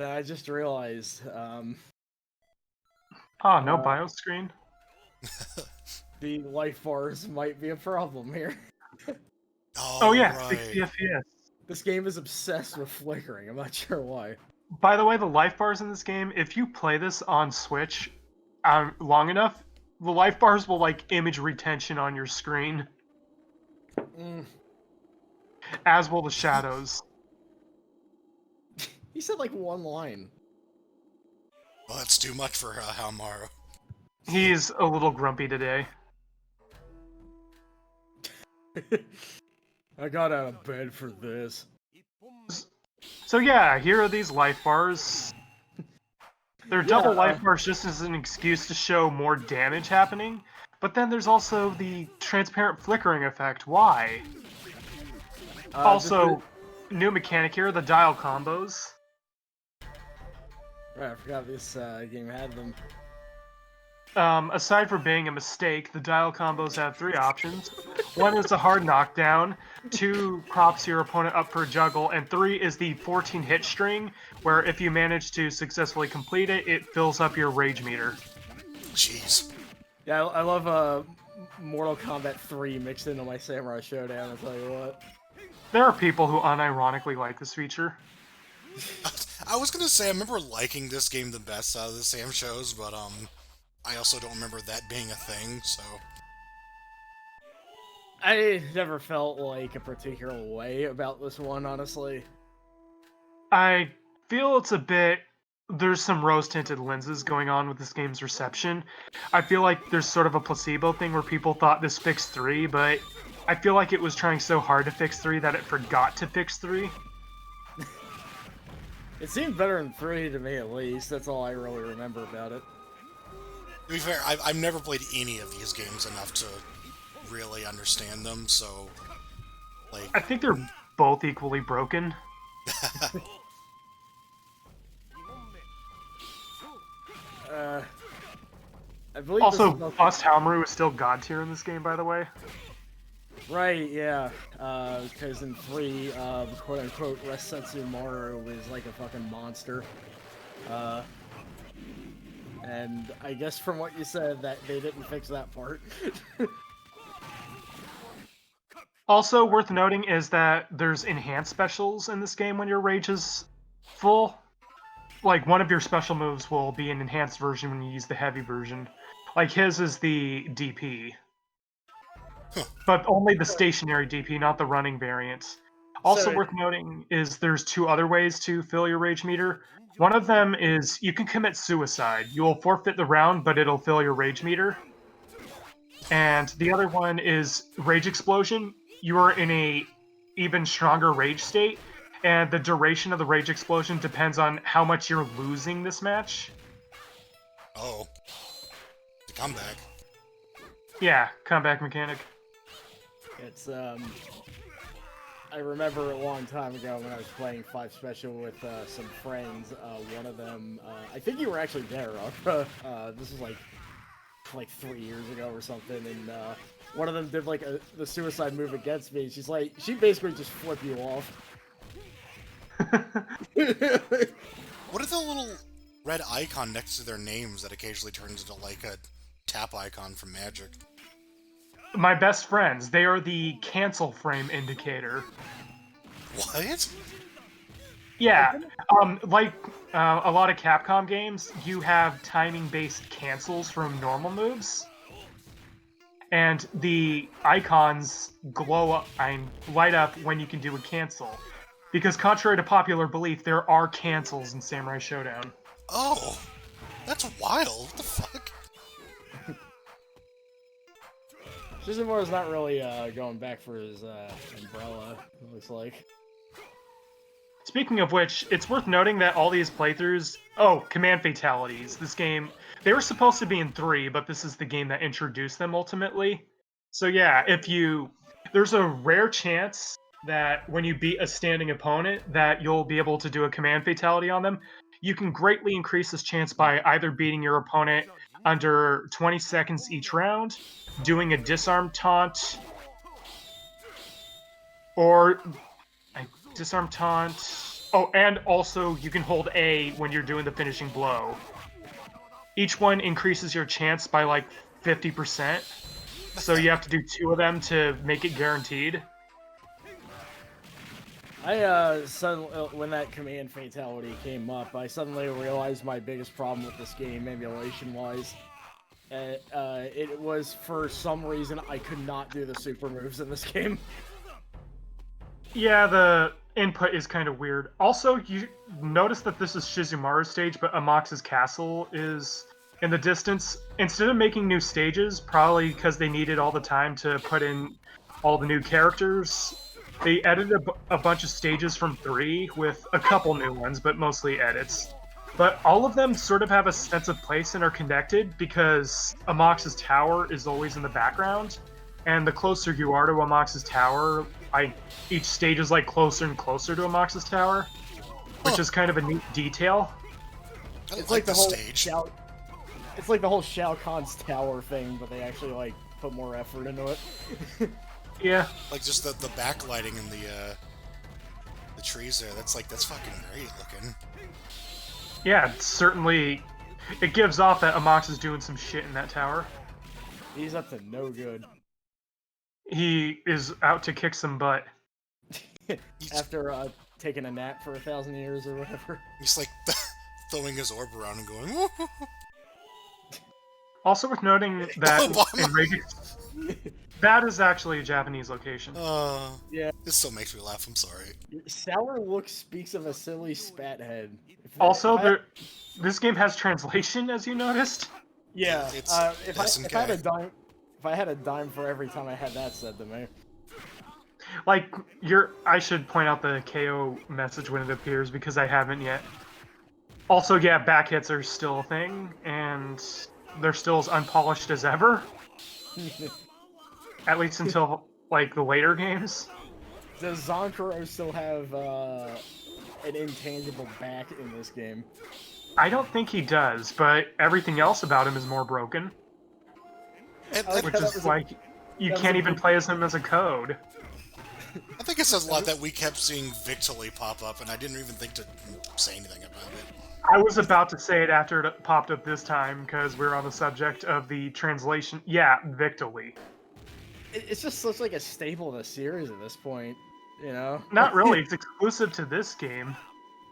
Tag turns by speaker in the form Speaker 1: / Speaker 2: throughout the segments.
Speaker 1: I just realized
Speaker 2: Oh, no bio screen?
Speaker 1: the life bars might be a problem here.
Speaker 2: Oh
Speaker 3: Oh,
Speaker 2: yeah,
Speaker 3: right.
Speaker 2: 60 FPS.
Speaker 1: This game is obsessed with flickering. I'm not sure why.
Speaker 2: By the way, the life bars in this game, if you play this on Switch long enough, the life bars will like image retention on your screen,
Speaker 1: Mm.
Speaker 2: as will the shadows.
Speaker 1: He said like one line.
Speaker 3: Well, that's too much for Halmaru.
Speaker 2: He's a little grumpy today.
Speaker 1: I got out of bed for this.
Speaker 2: So yeah, here are these life bars. They're double life bars just as an excuse to show more damage happening, but then there's also the transparent flickering effect. Why? Also, new mechanic here, the dial combos.
Speaker 1: Right, I forgot this game had them.
Speaker 2: Aside from being a mistake, the dial combos have 3 options. 1 is a hard knockdown, 2 props your opponent up for a juggle, and 3 is the 14 hit string, where if you manage to successfully complete it, it fills up your rage meter.
Speaker 3: Jeez.
Speaker 1: Yeah, I love Mortal Kombat 3 mixed into my Samurai Shodown, I'll tell you what.
Speaker 2: There are people who unironically like this feature.
Speaker 3: I was gonna say I remember liking this game the best out of the Sam shows, but I also don't remember that being a thing, so...
Speaker 1: I never felt like a particular way about this one, honestly.
Speaker 2: I feel it's a bit... There's some rose-tinted lenses going on with this game's reception. I feel like there's sort of a placebo thing where people thought this fixed 3, but I feel like it was trying so hard to fix 3 that it forgot to fix 3.
Speaker 1: It seemed better than 3 to me, at least. That's all I really remember about it.
Speaker 3: To be fair, I've never played any of these games enough to really understand them, so... like...
Speaker 2: I think they're both equally broken.
Speaker 1: I believe
Speaker 2: Also,
Speaker 1: this is
Speaker 2: Bust Halmaru is still god tier in this game, by the way.
Speaker 1: right, yeah. Because in 3, the quote-unquote Resensu Maru is like a fucking monster. And I guess from what you said, that they didn't fix that part.
Speaker 2: Also, worth noting is that there's enhanced specials in this game when your rage is full. Like, one of your special moves will be an enhanced version when you use the heavy version. Like, his is the DP. But only the stationary DP, not the running variant. Also worth noting is there's 2 other ways to fill your rage meter. One of them is you can commit suicide. You will forfeit the round, but it'll fill your rage meter. And the other one is Rage Explosion. You are in a even stronger rage state, and the duration of the Rage Explosion depends on how much you're losing this match.
Speaker 3: Oh. The comeback.
Speaker 2: Yeah, comeback mechanic.
Speaker 1: It's, I remember a long time ago when I was playing 5 Special with some friends, one of them, I think you were actually there, this was like 3 years ago or something, and one of them did like the suicide move against me. She's like, she basically just flipped you off.
Speaker 3: What is the little red icon next to their names that occasionally turns into like a tap icon from Magic?
Speaker 2: My best friends, they are the cancel frame indicator.
Speaker 3: What?
Speaker 2: Yeah, like a lot of Capcom games, you have timing-based cancels from normal moves, and the icons glow up and light up when you can do a cancel. Because contrary to popular belief, there are cancels in Samurai Shodown.
Speaker 3: Oh, that's wild. What the fuck?
Speaker 1: Shizumoto's not really going back for his umbrella, it looks like.
Speaker 2: Speaking of which, it's worth noting that all these playthroughs... Oh, Command Fatalities. This game... They were supposed to be in 3, but this is the game that introduced them ultimately. So yeah, if you... There's a rare chance that when you beat a standing opponent that you'll be able to do a Command Fatality on them. You can greatly increase this chance by either beating your opponent under 20 seconds each round, doing a disarm taunt, or... Disarm taunt... Oh, and also you can hold A when you're doing the finishing blow. Each one increases your chance by like 50%. So you have to do 2 of them to make it guaranteed.
Speaker 1: When that command fatality came up, I suddenly realized my biggest problem with this game, emulation-wise. It was, for some reason, I could not do the super moves in this game.
Speaker 2: Yeah, the input is kind of weird. Also, you notice that this is Shizumaru's stage, but Amax's castle is in the distance. Instead of making new stages, probably because they needed all the time to put in all the new characters, they edited a bunch of stages from 3 with a couple new ones, but mostly edits. But all of them sort of have a sense of place and are connected because Amax's tower is always in the background. And the closer you are to Amax's tower, each stage is like closer and closer to Amax's tower, which is kind of a neat detail.
Speaker 1: It's like the whole Shao, it's like the whole Shao Kahn's tower thing, but they actually like put more effort into it.
Speaker 2: Yeah.
Speaker 3: Like just the backlighting and the trees there. That's fucking great looking.
Speaker 2: Yeah, certainly. It gives off that Amax is doing some shit in that tower.
Speaker 1: He's up to no good.
Speaker 2: He is out to kick some butt.
Speaker 1: After taking a nap for 1,000 years or whatever.
Speaker 3: He's like throwing his orb around and going, woo.
Speaker 2: Also worth noting that in Rage, that is actually a Japanese location.
Speaker 1: Yeah.
Speaker 3: This still makes me laugh, I'm sorry.
Speaker 1: Sour look speaks of a silly spat head.
Speaker 2: Also, this game has translation, as you noticed.
Speaker 1: Yeah, if I had a dime for every time I had that said to me.
Speaker 2: Like, I should point out the KO message when it appears, because I haven't yet. Also, yeah, back hits are still a thing, and they're still as unpolished as ever. At least until, like, the later games.
Speaker 1: Does Zonkaro still have, an intangible back in this game?
Speaker 2: I don't think he does, but everything else about him is more broken. Which is like, you can't even play as him as a code.
Speaker 3: I think it says a lot that we kept seeing Victory pop up, and I didn't even think to say anything about it.
Speaker 2: I was about to say it after it popped up this time, because we're on the subject of the translation. Yeah, Victory.
Speaker 1: It's just such like a staple of the series at this point, you know?
Speaker 2: Not really, it's exclusive to this game.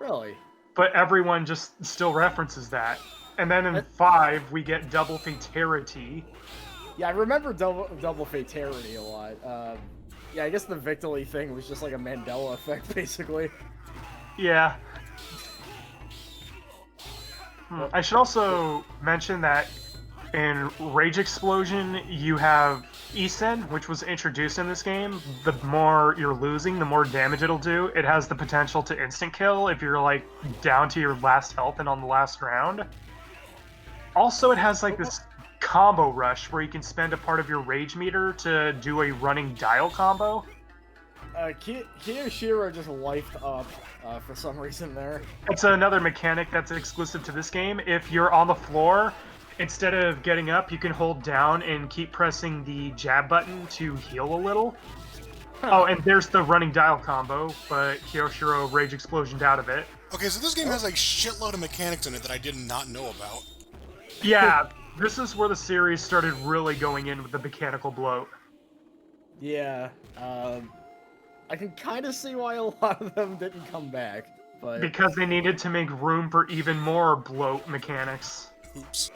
Speaker 1: Really?
Speaker 2: But everyone just still references that. And then in 5, we get Double Fatality.
Speaker 1: Yeah, I remember double Fatality a lot. Yeah, I guess the Victory thing was just like a Mandela effect, basically.
Speaker 2: Yeah. I should also mention that in Rage Explosion, you have Isen, which was introduced in this game. The more you're losing, the more damage it'll do. It has the potential to instant kill if you're, like, down to your last health and on the last round. Also, it has, like, this combo rush where you can spend a part of your rage meter to do a running dial combo.
Speaker 1: Kiyoshiro just lifed up for some reason there.
Speaker 2: It's another mechanic that's exclusive to this game. If you're on the floor, instead of getting up, you can hold down and keep pressing the jab button to heal a little. Oh, and there's the running dial combo, but Kiyoshiro Rage Explosioned out of it.
Speaker 3: Okay, so this game has like shitload of mechanics in it that I did not know about.
Speaker 2: Yeah, this is where the series started really going in with the mechanical bloat.
Speaker 1: Yeah, I can kind of see why a lot of them didn't come back, but...
Speaker 2: Because they needed to make room for even more bloat mechanics.
Speaker 3: Oops.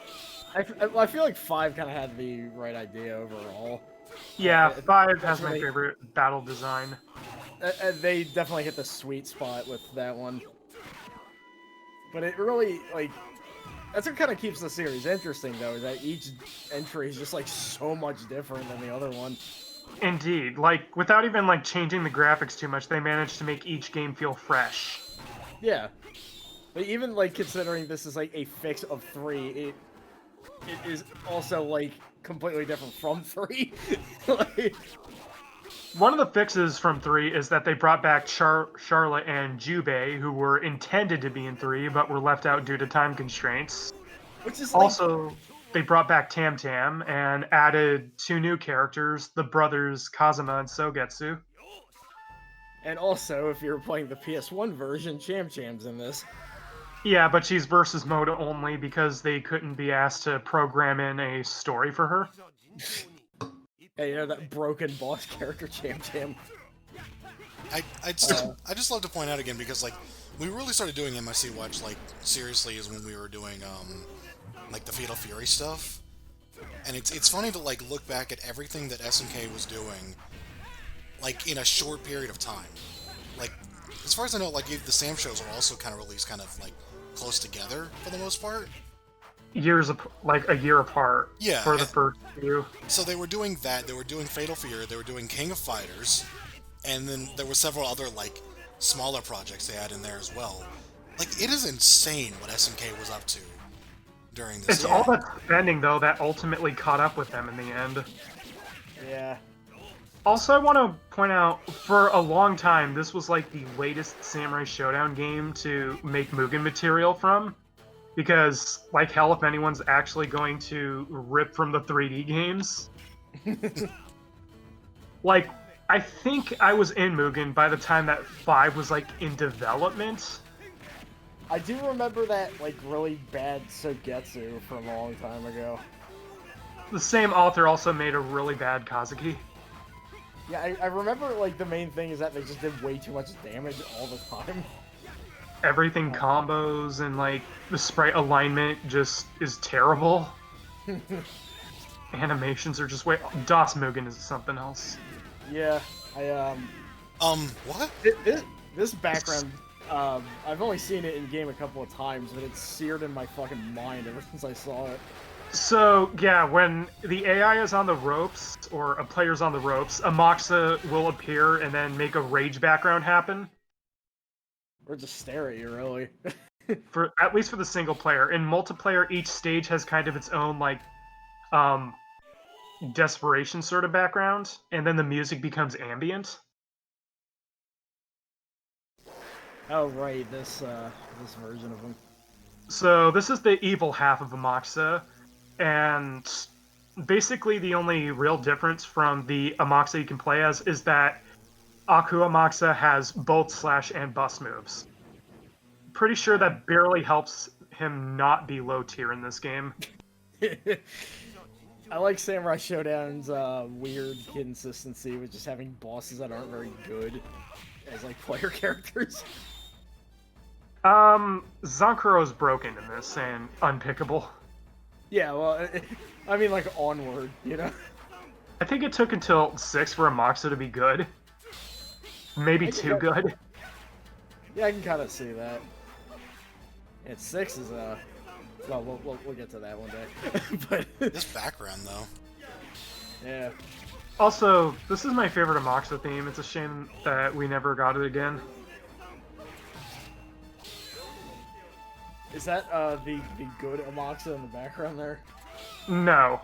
Speaker 1: I feel like 5 kind of had the right idea overall.
Speaker 2: Yeah, 5 has my favorite battle design.
Speaker 1: They definitely hit the sweet spot with that one. But it really, like... That's what kind of keeps the series interesting, though, is that each entry is just, like, so much different than the other one.
Speaker 2: Indeed. Like, without even, like, changing the graphics too much, they managed to make each game feel fresh.
Speaker 1: Yeah. But even, like, considering this is, like, a fix of 3, it is also, like, completely different from 3. Like...
Speaker 2: One of the fixes from 3 is that they brought back Charlotte and Jubei, who were intended to be in 3, but were left out due to time constraints.
Speaker 1: Which is, like...
Speaker 2: Also, they brought back Tam Tam and added 2 new characters, the brothers Kazuma and Sogetsu.
Speaker 1: And also, if you're playing the PS1 version, Cham Cham's in this.
Speaker 2: Yeah, but she's versus mode only because they couldn't be asked to program in a story for her.
Speaker 1: Hey, you know that broken boss character, Cham Cham?
Speaker 3: I just love to point out again because like we really started doing MSC Watch like seriously is when we were doing like the Fatal Fury stuff, and it's funny to like look back at everything that SNK was doing like in a short period of time. Like as far as I know, like the Sam shows are also kind of released kind of like close together for the most part.
Speaker 2: Like a year apart.
Speaker 3: Yeah,
Speaker 2: For the first few.
Speaker 3: So they were doing that. They were doing Fatal Fury. They were doing King of Fighters. And then there were several other, like, smaller projects they had in there as well. Like, it is insane what SNK was up to during this
Speaker 2: It's all that spending, though, that ultimately caught up with them in the end.
Speaker 1: Yeah.
Speaker 2: Also, I want to point out, for a long time, this was, like, the latest Samurai Shodown game to make Mugen material from. Because, like hell, if anyone's actually going to rip from the 3D games... like... I think I was in Mugen by the time that 5 was, like, in development.
Speaker 1: I do remember that, like, really bad Sogetsu from a long time ago.
Speaker 2: The same author also made a really bad Kazuki.
Speaker 1: Yeah, I remember, like, the main thing is that they just did way too much damage all the time.
Speaker 2: Everything combos and, like, the sprite alignment just is terrible. Animations are just way... DOS Mugen is something else.
Speaker 1: Yeah,
Speaker 3: what?
Speaker 1: This background, I've only seen it in game a couple of times, but it's seared in my fucking mind ever since I saw it.
Speaker 2: So, yeah, when the AI is on the ropes, or a player's on the ropes, a Moxa will appear and then make a rage background happen.
Speaker 1: Or just stare at you, really.
Speaker 2: At least for the single player. In multiplayer, each stage has kind of its own, like, desperation sort of background, and then the music becomes ambient.
Speaker 1: Oh right, this version of them.
Speaker 2: So this is the evil half of Amaxa, and basically the only real difference from the Amaxa you can play as is that Aku Amaxa has both slash and bust moves. Pretty sure that barely helps him not be low tier in this game.
Speaker 1: I like Samurai Shodown's weird consistency with just having bosses that aren't very good as like player characters.
Speaker 2: Zankuro's broken in this and unpickable.
Speaker 1: Yeah, well, I mean like onward, you know?
Speaker 2: I think it took until 6 for Amaxa to be good. Maybe too good.
Speaker 1: Yeah, I can kind of see that. And 6 is, well, we'll get to that one day. But
Speaker 3: this background, though.
Speaker 1: Yeah.
Speaker 2: Also, this is my favorite Amaxa theme. It's a shame that we never got it again.
Speaker 1: Is that, the good Amaxa in the background there?
Speaker 2: No.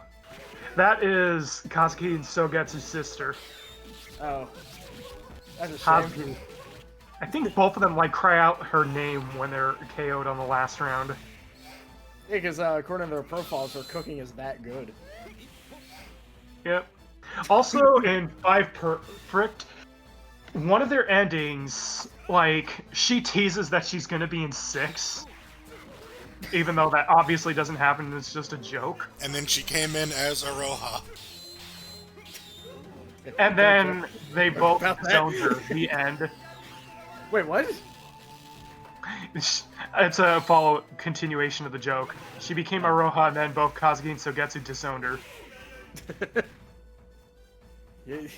Speaker 2: That is Kazuki and Sogetsu's sister.
Speaker 1: Oh. That's a shame.
Speaker 2: Kazuki. I think both of them, like, cry out her name when they're KO'd on the last round.
Speaker 1: Yeah, because, according to their profiles, her cooking is that good.
Speaker 2: Yep. Also, in 5 Perfect, one of their endings, like, she teases that she's gonna be in 6. Even though that obviously doesn't happen, it's just a joke.
Speaker 3: And then she came in as Aroha.
Speaker 2: And then they both zoned her. The end.
Speaker 1: Wait, what?
Speaker 2: It's a continuation of the joke. She became Aroha, and then both Kazuki and Sogetsu disowned her.
Speaker 1: You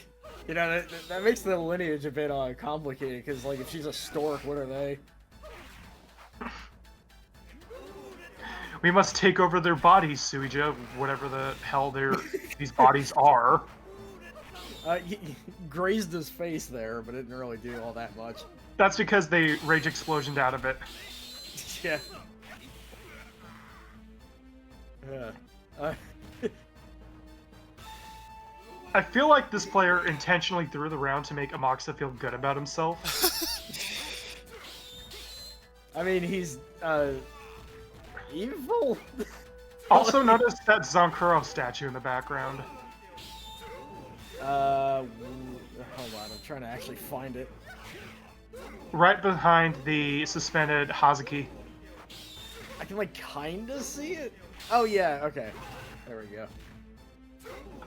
Speaker 1: know, that makes the lineage a bit complicated, because, like, if she's a stork, what are they?
Speaker 2: We must take over their bodies, Suija, whatever the hell these bodies are.
Speaker 1: He grazed his face there, but it didn't really do all that much.
Speaker 2: That's because they rage explosioned out of it.
Speaker 1: Yeah. Yeah.
Speaker 2: I feel like this player intentionally threw the round to make Amaxa feel good about himself.
Speaker 1: I mean, he's, evil?
Speaker 2: Also notice that Zankuro statue in the background.
Speaker 1: Hold on, I'm trying to actually find it.
Speaker 2: Right behind the suspended Hazuki.
Speaker 1: I can like kinda see it. Oh yeah, okay. There we go.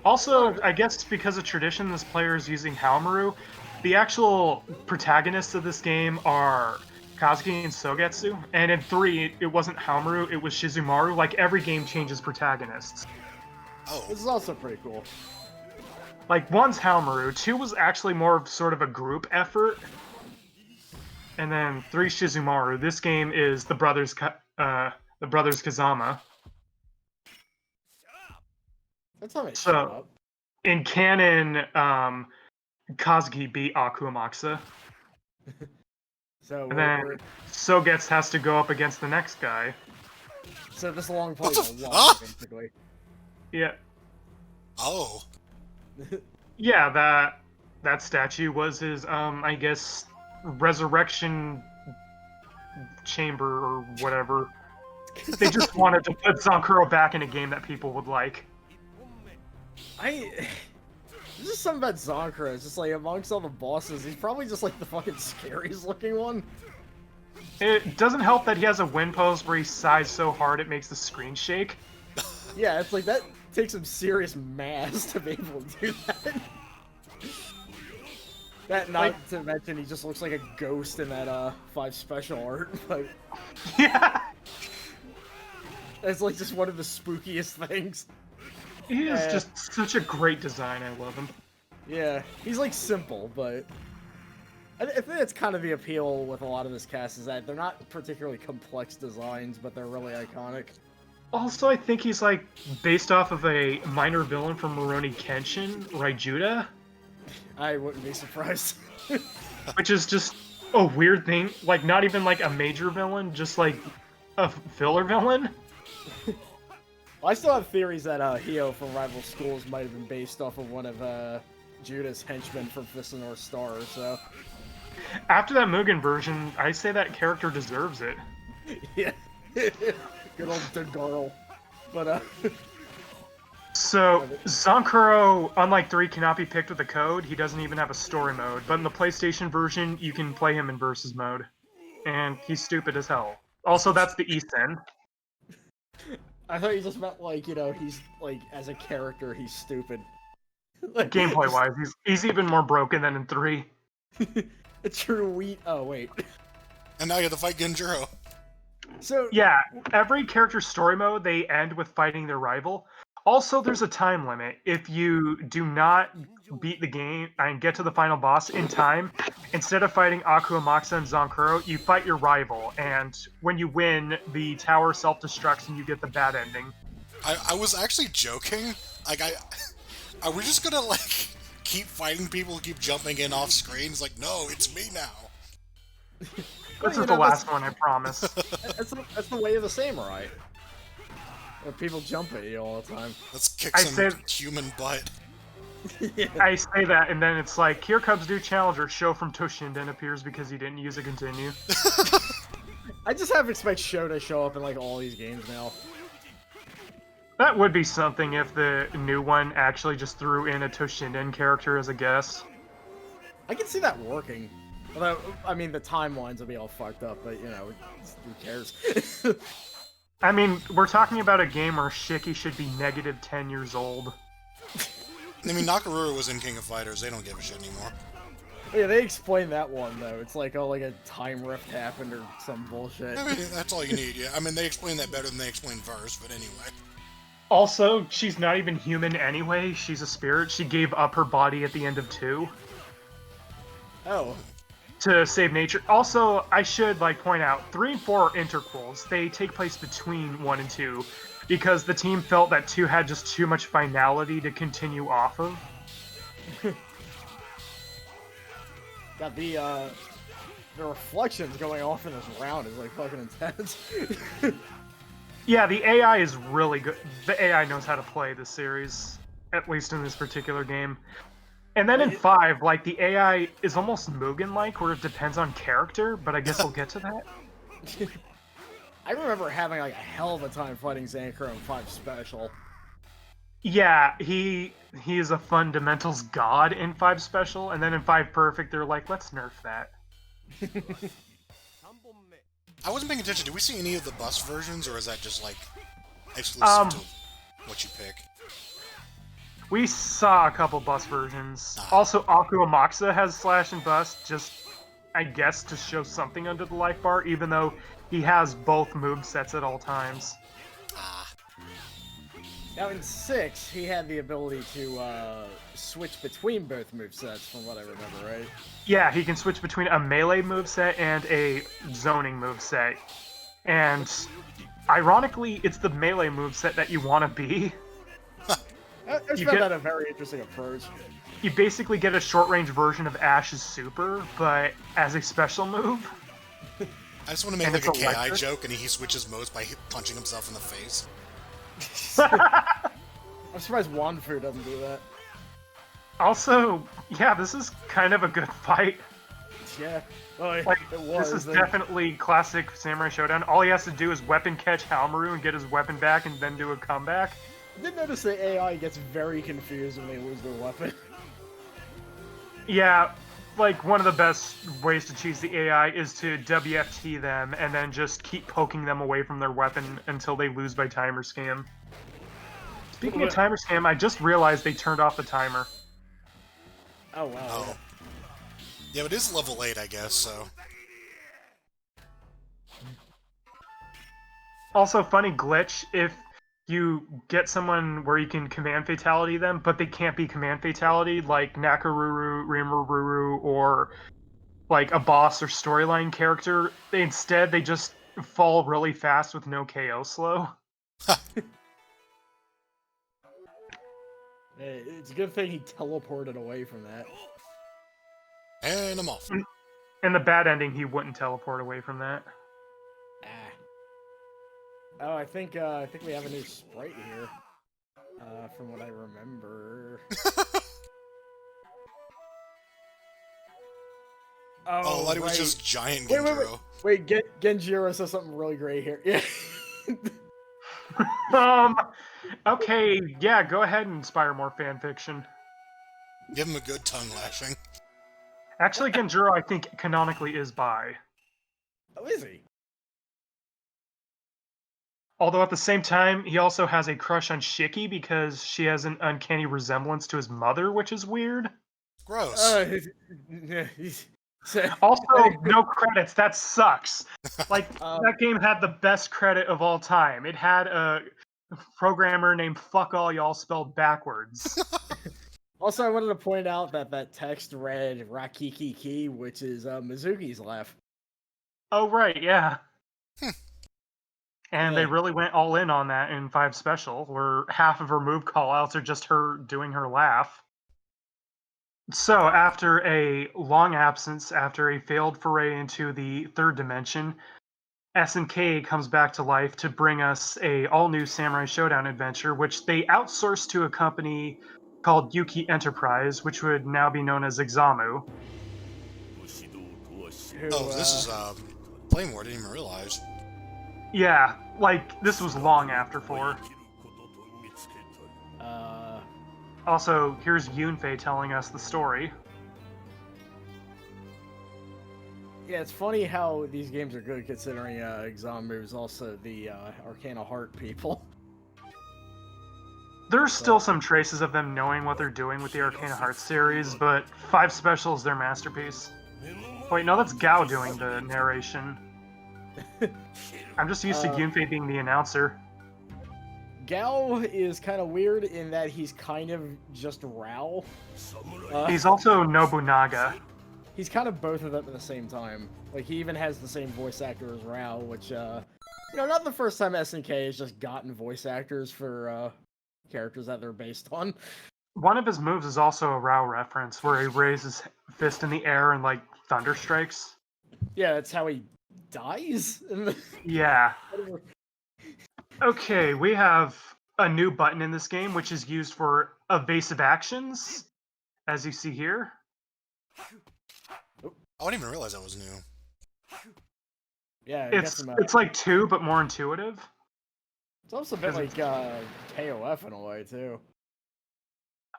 Speaker 2: Also, I guess because of tradition, this player is using Haomaru. The actual protagonists of this game are Kazuki and Sogetsu, and in 3, it wasn't Haomaru, it was Shizumaru. Like, every game changes protagonists.
Speaker 3: Oh.
Speaker 1: This is also pretty cool.
Speaker 2: Like, 1's Haomaru, 2 was actually more of sort of a group effort, and then 3 Shizumaru. This game is the brothers Kazama.
Speaker 1: That's not
Speaker 2: So-
Speaker 1: shut up.
Speaker 2: In canon, Kazuki beat Akuamaxa,
Speaker 1: So
Speaker 2: and then Sogetsu has to go up against the next guy.
Speaker 1: so this long play
Speaker 3: What the
Speaker 1: is a
Speaker 3: f-
Speaker 1: lot,
Speaker 3: huh?
Speaker 1: basically.
Speaker 2: Yeah,
Speaker 3: Oh.
Speaker 2: yeah. That statue was his, I guess, resurrection chamber or whatever. They just wanted to put Zankuro back in a game that people would like.
Speaker 1: There's just something about Zonkra. It's just like amongst all the bosses, he's probably just like the fucking scariest looking one.
Speaker 2: It doesn't help that he has a win pose where he sighs so hard it makes the screen shake.
Speaker 1: Yeah, it's like that takes some serious mass to be able to do that. That not to mention he just looks like a ghost in that 5 special art. Like
Speaker 2: Yeah,
Speaker 1: it's like just one of the spookiest things.
Speaker 2: he is just such a great design. I love him.
Speaker 1: Yeah, he's like simple, but I think that's kind of the appeal with a lot of this cast is that they're not particularly complex designs, but they're really iconic.
Speaker 2: Also, I think he's like based off of a minor villain from Rurouni Kenshin, Raijuda,
Speaker 1: I wouldn't be surprised.
Speaker 2: which is just a weird thing. Like, not even like a major villain, just like a filler villain.
Speaker 1: I still have theories that Hio from Rival Schools might have been based off of one of Judah's henchmen from Fist of the North Star, so...
Speaker 2: After that Mugen version, I say that character deserves it.
Speaker 1: Yeah. Good old Dagorl. But,
Speaker 2: So, Zankuro, unlike 3, cannot be picked with a code. He doesn't even have a story mode. But in the PlayStation version, you can play him in versus mode. And he's stupid as hell. Also, that's the East End.
Speaker 1: I thought you just meant, like, you know, he's, like, as a character, he's stupid. Like,
Speaker 2: Gameplay-wise, he's even more broken than in 3.
Speaker 1: a true wheat... Oh, wait.
Speaker 3: And now you have to fight Genjuro.
Speaker 1: So...
Speaker 2: Yeah, every character's story mode, they end with fighting their rival. Also, there's a time limit. If you do not beat the game and get to the final boss in time, instead of fighting Akuamaxa and Zankuro, you fight your rival, and when you win, the tower self-destructs and you get the bad ending.
Speaker 3: I was actually joking. Like, are we just gonna, like, keep fighting people who keep jumping in off screen? It's like, no, it's me now.
Speaker 2: This is the last one, I promise.
Speaker 1: That's the way of the samurai. Where people jump at you all the time.
Speaker 3: Let's kick some human butt.
Speaker 1: Yeah.
Speaker 2: I say that, and then it's like, here comes new challenger, Sho from Toshinden appears because he didn't use a continue.
Speaker 1: I just have to expect Sho to show up in like all these games now.
Speaker 2: That would be something if the new one actually just threw in a Toshinden character as a guest.
Speaker 1: I can see that working. Although, I mean, the timelines will be all fucked up, but, you know, who cares?
Speaker 2: I mean, we're talking about a game where Shiki should be negative 10 years old.
Speaker 3: I mean, Nakamura was in King of Fighters. They don't give a shit anymore.
Speaker 1: Yeah, they explained that one, though. It's like, oh, like a time rift happened or some bullshit.
Speaker 3: I mean, that's all you need, yeah. I mean, they explain that better than they explain Verse, but anyway.
Speaker 2: Also, she's not even human anyway. She's a spirit. She gave up her body at the end of 2
Speaker 1: Oh.
Speaker 2: to save nature. Also, I should like point out 3 and 4 are interquels. They take place between 1 and 2 because the team felt that 2 had just too much finality to continue off of.
Speaker 1: Got the reflections going off in this round is like fucking intense.
Speaker 2: Yeah, the AI is really good. The AI knows how to play this series, at least in this particular game. And then in 5, like, the AI is almost Mugen-like, where it depends on character, but I guess we'll get to that.
Speaker 1: I remember having like a hell of a time fighting Zankuro in 5 Special.
Speaker 2: Yeah, he is a fundamentals god in 5 Special, and then in 5 Perfect, they're like, let's nerf that.
Speaker 3: I wasn't paying attention. Did we see any of the bus versions, or is that just like exclusive to what you pick?
Speaker 2: We saw a couple bus versions. Also, Akuamaxa has slash and bust, just, I guess, to show something under the life bar, even though he has both movesets at all times.
Speaker 1: Now in 6, he had the ability to switch between both movesets, from what I remember, right?
Speaker 2: Yeah, he can switch between a melee moveset and a zoning moveset. And ironically, it's the melee moveset that you want to be.
Speaker 1: I found that a very interesting approach.
Speaker 2: You basically get a short-range version of Ash's super, but as a special move.
Speaker 3: I just want to make like a KI joke, and he switches modes by punching himself in the face.
Speaker 1: I'm surprised Wanfu doesn't do that.
Speaker 2: Also, yeah, this is kind of a good fight.
Speaker 1: Yeah. Well,
Speaker 2: like,
Speaker 1: it was,
Speaker 2: this is definitely classic Samurai Shodown. All he has to do is weapon catch Halmaru and get his weapon back and then do a comeback.
Speaker 1: I did notice the AI gets very confused when they lose their weapon.
Speaker 2: Yeah, like, one of the best ways to cheese the AI is to WFT them and then just keep poking them away from their weapon until they lose by timer scam. Speaking of timer scam, I just realized they turned off the timer.
Speaker 1: Oh, wow.
Speaker 3: Oh. Yeah, but it is level 8, I guess, so...
Speaker 2: Also, funny glitch, if you get someone where you can command fatality them, but they can't be command fatality, like Nakaruru, Rimururu, or like a boss or storyline character. Instead, they just fall really fast with no KO slow.
Speaker 1: It's a good thing he teleported away from that.
Speaker 3: And I'm off.
Speaker 2: In the bad ending, he wouldn't teleport away from that.
Speaker 1: Oh, I think we have a new sprite here. From what I remember.
Speaker 3: Oh, that was just giant Genjiro.
Speaker 1: Wait, Genjiro says something really great here. Yeah.
Speaker 2: Okay, yeah, go ahead and inspire more fanfiction.
Speaker 3: Give him a good tongue lashing.
Speaker 2: Actually, Genjiro, I think, canonically is bi.
Speaker 1: Oh, is he?
Speaker 2: Although at the same time, he also has a crush on Shiki because she has an uncanny resemblance to his mother, which is weird.
Speaker 3: Gross.
Speaker 2: Also, no credits. That sucks. Like, that game had the best credit of all time. It had a programmer named Fuck All Y'all spelled backwards.
Speaker 1: Also, I wanted to point out that that text read Rakikiki, which is Mizuki's laugh.
Speaker 2: Oh, right, yeah. And they really went all in on that in 5 Special, where half of her move callouts are just her doing her laugh. So, after a long absence, after a failed foray into the 3rd dimension, SNK comes back to life to bring us a all-new Samurai Shodown adventure, which they outsourced to a company called Yuki Enterprise, which would now be known as Examu.
Speaker 3: Oh, this is Playmore, I didn't even realize.
Speaker 2: Yeah, like, this was long after 4. Also, here's Yunfei telling us the story.
Speaker 1: Yeah, it's funny how these games are good considering Examu is also the Arcana Heart people.
Speaker 2: There's still some traces of them knowing what they're doing with the Arcana Heart series, but 5 Special is their masterpiece. Wait, no, that's Gao doing the narration. I'm just used to Yunfei being the announcer.
Speaker 1: Gao is kind of weird in that he's kind of just Rao.
Speaker 2: He's also Nobunaga.
Speaker 1: He's kind of both of them at the same time. Like, he even has the same voice actor as Rao, which, not the first time SNK has just gotten voice actors for, characters that they're based on.
Speaker 2: One of his moves is also a Rao reference, where he raises his fist in the air and, like, thunder strikes.
Speaker 1: Yeah, that's how he dies?
Speaker 2: Yeah. Okay, we have a new button in this game, which is used for evasive actions, as you see here.
Speaker 3: I didn't even realize that was new.
Speaker 1: Yeah,
Speaker 2: it's like 2, but more intuitive.
Speaker 1: It's also a bit like KOF in a way, too.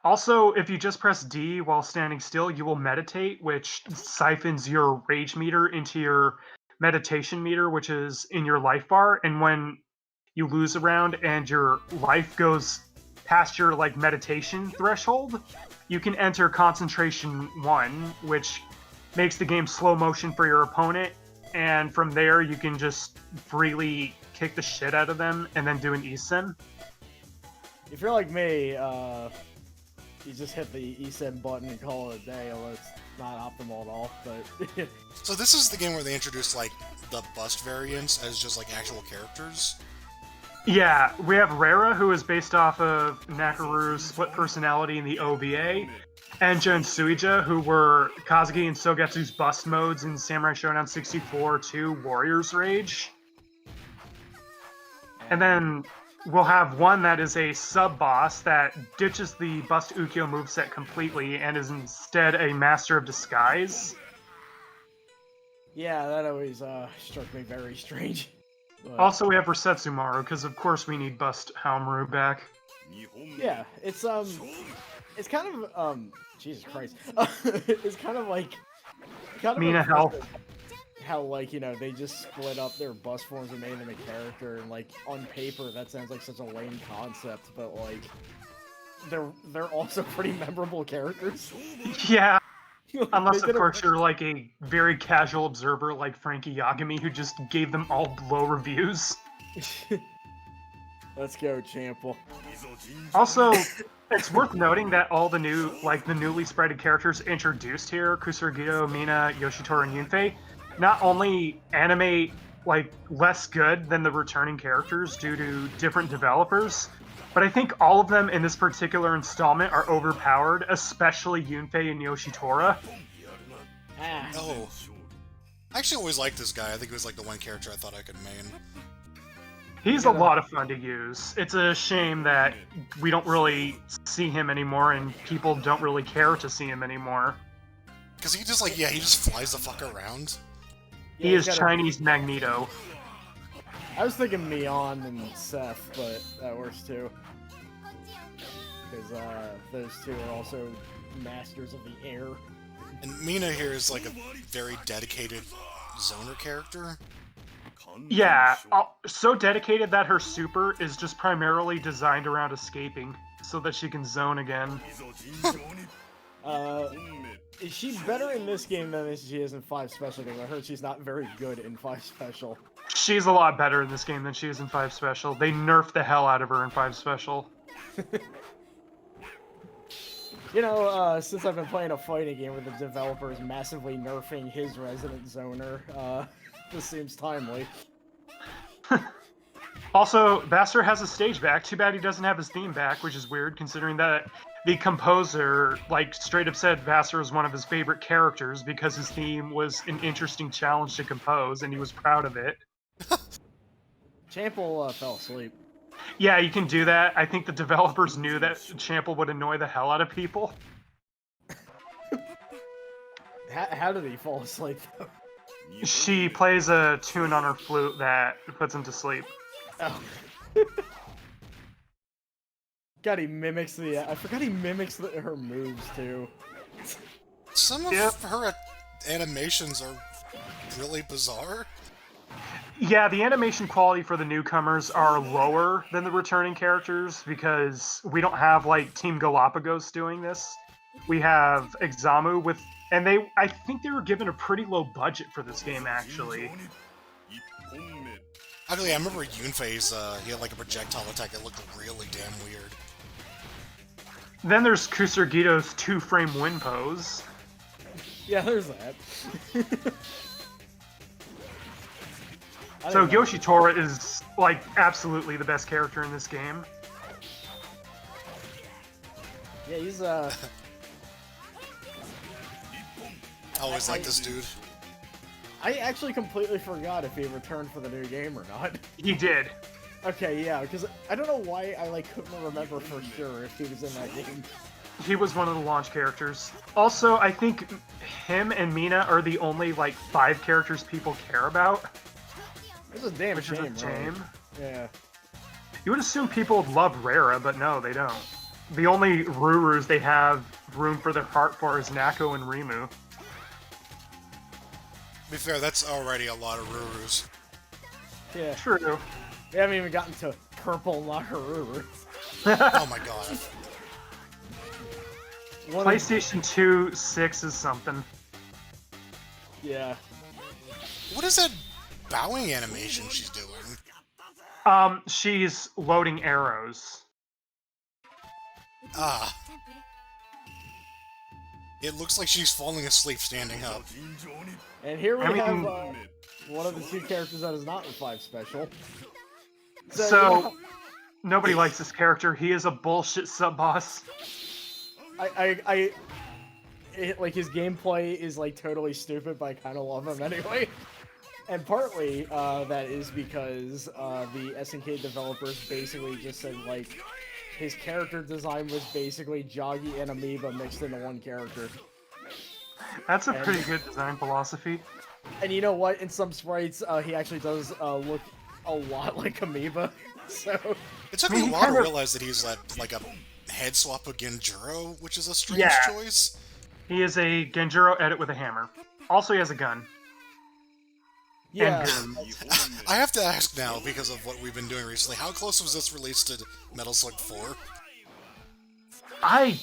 Speaker 2: Also, if you just press D while standing still, you will meditate, which siphons your rage meter into your meditation meter, which is in your life bar. And when you lose a round and your life goes past your like meditation threshold, you can enter concentration 1, which makes the game slow motion for your opponent. And from there, you can just freely kick the shit out of them and then do an Isen.
Speaker 1: If you're like me, you just hit the Isen button and call it a day, although it's not optimal at all, but...
Speaker 3: So this is the game where they introduced, like, the bust variants as just, like, actual characters?
Speaker 2: Yeah, we have Rera, who is based off of Nakaru's split personality in the OVA, Enja and Suija, who were Kazuki and Sogetsu's bust modes in Samurai Shodown 64 2 Warrior's Rage. And then we'll have one that is a sub-boss that ditches the Bust Ukyo moveset completely and is instead a Master of Disguise.
Speaker 1: Yeah, that always struck me very strange. But...
Speaker 2: Also, we have Resetsumaru, because of course we need Bust Haomaru back.
Speaker 1: Yeah, it's kind of, Jesus Christ. It's kind of like...
Speaker 2: Mina Hell.
Speaker 1: How, like, you know, they just split up their bust forms and made them a character, and, like, on paper, that sounds like such a lame concept, but, like, they're also pretty memorable characters.
Speaker 2: Yeah. Unless, of course, you're, like, a very casual observer like Frankie Yagami, who just gave them all low reviews.
Speaker 1: Let's go, Chample.
Speaker 2: Also, it's worth noting that all the new, like, the newly sprited characters introduced here, Kusarigito, Mina, Yoshitora, and Yunfei, not only animate, like, less good than the returning characters due to different developers, but I think all of them in this particular installment are overpowered, especially Yunfei and Yoshitora.
Speaker 3: Oh. I actually always liked this guy. I think he was, like, the one character I thought I could main.
Speaker 2: He's a lot of fun to use. It's a shame that we don't really see him anymore, and people don't really care to see him anymore.
Speaker 3: Because he just, like, yeah, he just flies the fuck around.
Speaker 2: He is Chinese Magneto.
Speaker 1: I was thinking Mion and Seth, but that works too. Because those two are also masters of the air.
Speaker 3: And Mina here is like a very dedicated zoner character.
Speaker 2: Yeah, so dedicated that her super is just primarily designed around escaping, so that she can zone again.
Speaker 1: Is she better in this game than she is in 5 Special? Because I heard she's not very good in 5 Special.
Speaker 2: She's a lot better in this game than she is in 5 Special. They nerfed the hell out of her in 5 Special.
Speaker 1: You know, since I've been playing a fighting game where the developer is massively nerfing his resident zoner, this seems timely.
Speaker 2: Also, Vassar has his stage back. Too bad he doesn't have his theme back, which is weird considering that the composer, like, straight up said Vassar was one of his favorite characters because his theme was an interesting challenge to compose, and he was proud of it.
Speaker 1: Chample fell asleep.
Speaker 2: Yeah, you can do that. I think the developers knew that Chample would annoy the hell out of people.
Speaker 1: How did he fall asleep, though?
Speaker 2: She plays a tune on her flute that puts him to sleep.
Speaker 1: Oh. God, he mimics the... I forgot he mimics her moves, too.
Speaker 3: Some of her animations are really bizarre.
Speaker 2: Yeah, the animation quality for the newcomers are lower than the returning characters because we don't have, like, Team Galapagos doing this. We have Examu with... And I think they were given a pretty low budget for this game, actually.
Speaker 3: Actually, I remember Yunfei's, he had, like, a projectile attack that looked really damn weird.
Speaker 2: Then there's Kusarigito's 2-frame win pose.
Speaker 1: Yeah, there's that.
Speaker 2: So Yoshitora is, like, absolutely the best character in this game.
Speaker 1: Yeah, he's,
Speaker 3: I always like this dude.
Speaker 1: I actually completely forgot if he returned for the new game or not.
Speaker 2: He did.
Speaker 1: Okay, yeah, because I don't know why I, like, couldn't remember for sure if he was in that game.
Speaker 2: He was one of the launch characters. Also, I think him and Mina are the only, like, 5 characters people care about.
Speaker 1: This is a damn
Speaker 2: Which
Speaker 1: shame,
Speaker 2: is a shame.
Speaker 1: Right? Yeah.
Speaker 2: You would assume people would love Rara, but no, they don't. The only Rurus they have room for their heart for is Nako and Rimu.
Speaker 3: To be fair, that's already a lot of Rurus.
Speaker 1: Yeah.
Speaker 2: True.
Speaker 1: We haven't even gotten to purple Nakaruru.
Speaker 3: Oh my god.
Speaker 2: PlayStation 2 6 is something.
Speaker 1: Yeah.
Speaker 3: What is that bowing animation she's doing?
Speaker 2: She's loading arrows.
Speaker 3: Ah. It looks like she's falling asleep standing up.
Speaker 1: And here we
Speaker 2: I mean-
Speaker 1: have one of the two characters that is not in 5 special.
Speaker 2: So, nobody likes this character. He is a bullshit sub-boss.
Speaker 1: Like, his gameplay is, like, totally stupid, but I kind of love him anyway. And partly, that is because the SNK developers basically just said, like, his character design was basically Joggy and Amoeba mixed into one character.
Speaker 2: That's a pretty good design philosophy.
Speaker 1: And you know what? In some sprites, he actually does look a lot like Amoeba. So
Speaker 3: It took me a while to realize that he's like a head swap of Genjuro, which is a strange choice.
Speaker 2: He is a Genjuro edit with a hammer. Also, he has a gun.
Speaker 1: yeah,
Speaker 3: I have to ask now, because of what we've been doing recently, how close was this release to Metal Slug 4?
Speaker 2: I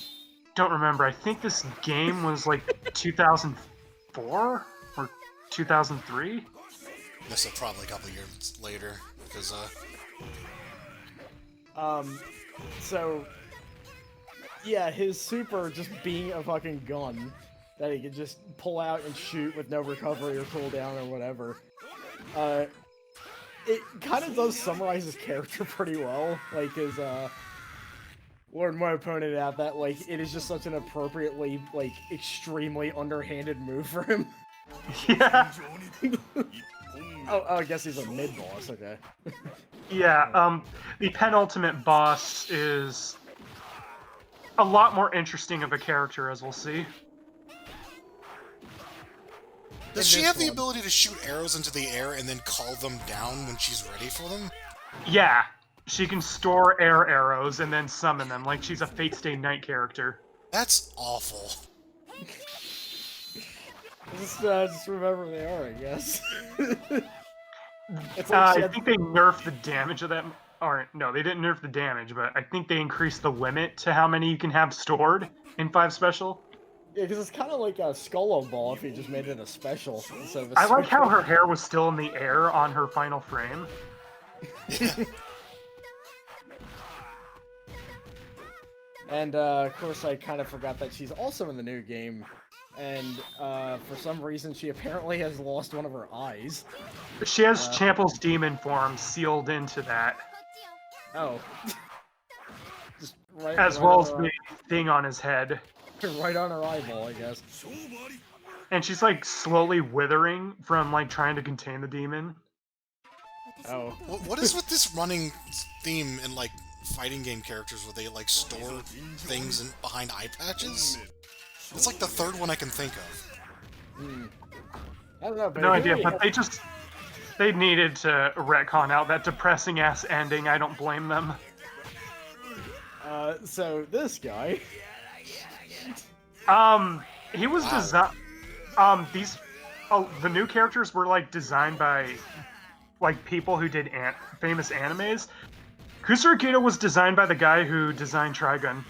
Speaker 2: don't remember. I think this game was like 2004 or 2003.
Speaker 3: This is probably a couple years later, because
Speaker 1: so yeah, his super just being a fucking gun that he could just pull out and shoot with no recovery or cooldown or whatever. It kind of does summarize his character pretty well. Like, his, Lord Mo pointed out that, like, it is just such an appropriately, like, extremely underhanded move for him.
Speaker 2: Yeah.
Speaker 1: Oh, I guess he's a mid-boss, okay.
Speaker 2: Yeah, the penultimate boss is a lot more interesting of a character, as we'll see.
Speaker 3: does she have the ability to shoot arrows into the air and then call them down when she's ready for them?
Speaker 2: Yeah, she can store air arrows and then summon them, like she's a Fate Stay Night character.
Speaker 3: That's awful.
Speaker 1: Just remember they are, I guess.
Speaker 2: I think they nerfed the damage of that. Or, no, they didn't nerf the damage, but I think they increased the limit to how many you can have stored in 5 special.
Speaker 1: Yeah, because it's kind of like a Skull Ball if you just made it a special.
Speaker 2: I like how her hair was still in the air on her final frame.
Speaker 1: And, of course, I kind of forgot that she's also in the new game. And, for some reason, she apparently has lost one of her eyes.
Speaker 2: She has Chample's demon form sealed into that.
Speaker 1: Oh. Just
Speaker 2: as well as the thing on his head.
Speaker 1: Right on her eyeball, I guess.
Speaker 2: And she's, like, slowly withering from, like, trying to contain the demon.
Speaker 1: Oh.
Speaker 3: What is with this running theme in, like, fighting game characters where they, like, store things behind eye patches? It's like the third one I can think of.
Speaker 1: I don't know, but
Speaker 2: no idea, but they needed to retcon out that depressing-ass ending. I don't blame them.
Speaker 1: So this guy...
Speaker 2: he was designed... the new characters were, like, designed by, like, people who did famous animes. Kusarigito was designed by the guy who designed Trigun.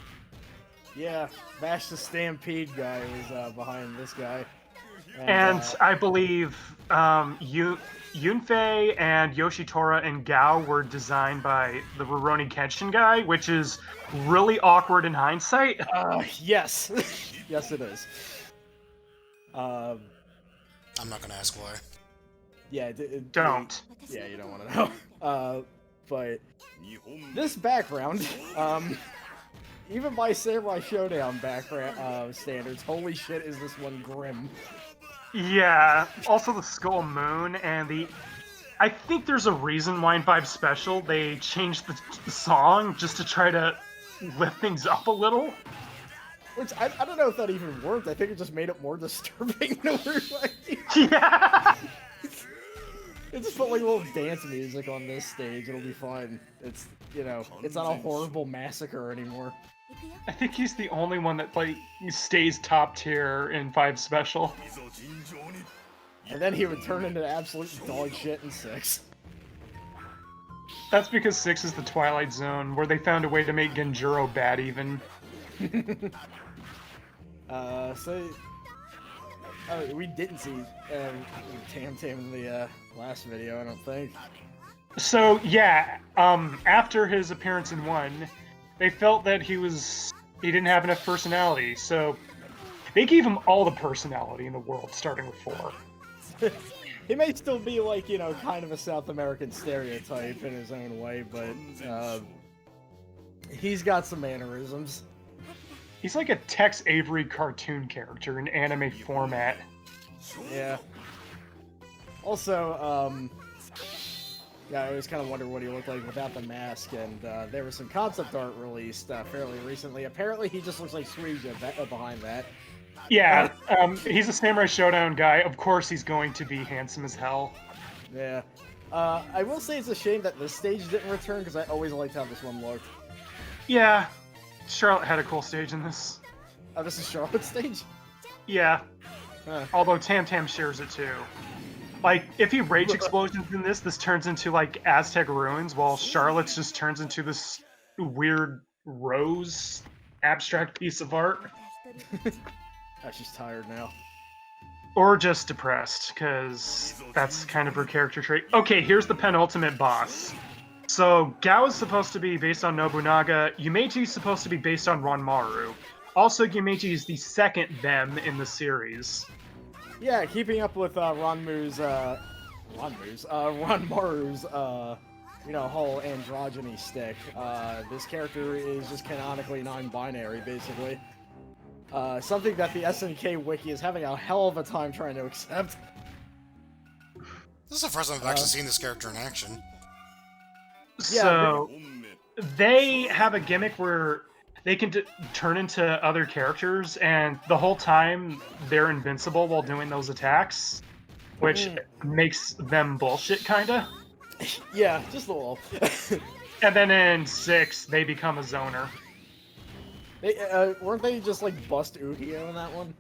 Speaker 1: Yeah, Bash the Stampede guy was behind this guy.
Speaker 2: And I believe Yunfei and Yoshitora and Gao were designed by the Rurouni Kenshin guy, which is really awkward in hindsight.
Speaker 1: Yes. Yes, it is.
Speaker 3: I'm not gonna ask why.
Speaker 1: Yeah,
Speaker 2: don't.
Speaker 1: Yeah, you don't want to know. But this background, even by Samurai Shodown background standards, holy shit, is this one grim.
Speaker 2: Yeah, also the Skull Moon and I think there's a reason why in 5 Special they changed the song just to try to lift things up a little.
Speaker 1: Which, I don't know if that even worked. I think it just made it more disturbing in a weird way.
Speaker 2: Yeah!
Speaker 1: Just put like a little dance music on this stage. It'll be fine. It's, you know, it's not a horrible massacre anymore.
Speaker 2: I think he's the only one that like stays top tier in 5 special.
Speaker 1: And then he would turn into absolute dog shit in 6.
Speaker 2: That's because 6 is the Twilight Zone, where they found a way to make Genjuro bad even.
Speaker 1: We didn't see Tam Tam in the last video, I don't think.
Speaker 2: So yeah, after his appearance in 1, they felt that he didn't have enough personality, so they gave him all the personality in the world, starting with 4.
Speaker 1: He may still be like, you know, kind of a South American stereotype in his own way, but he's got some mannerisms.
Speaker 2: He's like a Tex Avery cartoon character in anime format.
Speaker 1: Yeah. Also, yeah, I always kind of wondered what he looked like without the mask, and there was some concept art released fairly recently. Apparently, he just looks like Suija behind that.
Speaker 2: Yeah, he's a Samurai Shodown guy. Of course he's going to be handsome as hell.
Speaker 1: Yeah. I will say it's a shame that this stage didn't return, because I always liked how this one looked.
Speaker 2: Yeah, Charlotte had a cool stage in this.
Speaker 1: Oh, this is Charlotte's stage?
Speaker 2: Yeah.
Speaker 1: Huh.
Speaker 2: Although Tam Tam shares it too. Like, if he rage explosions in this turns into, like, Aztec ruins, while Charlotte's just turns into this weird rose abstract piece of art.
Speaker 1: Oh, she's tired now.
Speaker 2: Or just depressed, because that's kind of her character trait. Okay, here's the penultimate boss. So, Gao is supposed to be based on Nobunaga, Yumeji is supposed to be based on Ranmaru. Also, Yumeji is the second them in the series.
Speaker 1: Yeah, keeping up with Ranmaru's, you know, whole androgyny stick. This character is just canonically non-binary, basically. Something that the SNK wiki is having a hell of a time trying to accept.
Speaker 3: This is the first time I've actually seen this character in action.
Speaker 2: So, they have a gimmick where they can turn into other characters, and the whole time they're invincible while doing those attacks, which makes them bullshit, kinda.
Speaker 1: Yeah, just a little.
Speaker 2: And then in 6, they become a zoner.
Speaker 1: Weren't they just like bust Ukio in that one?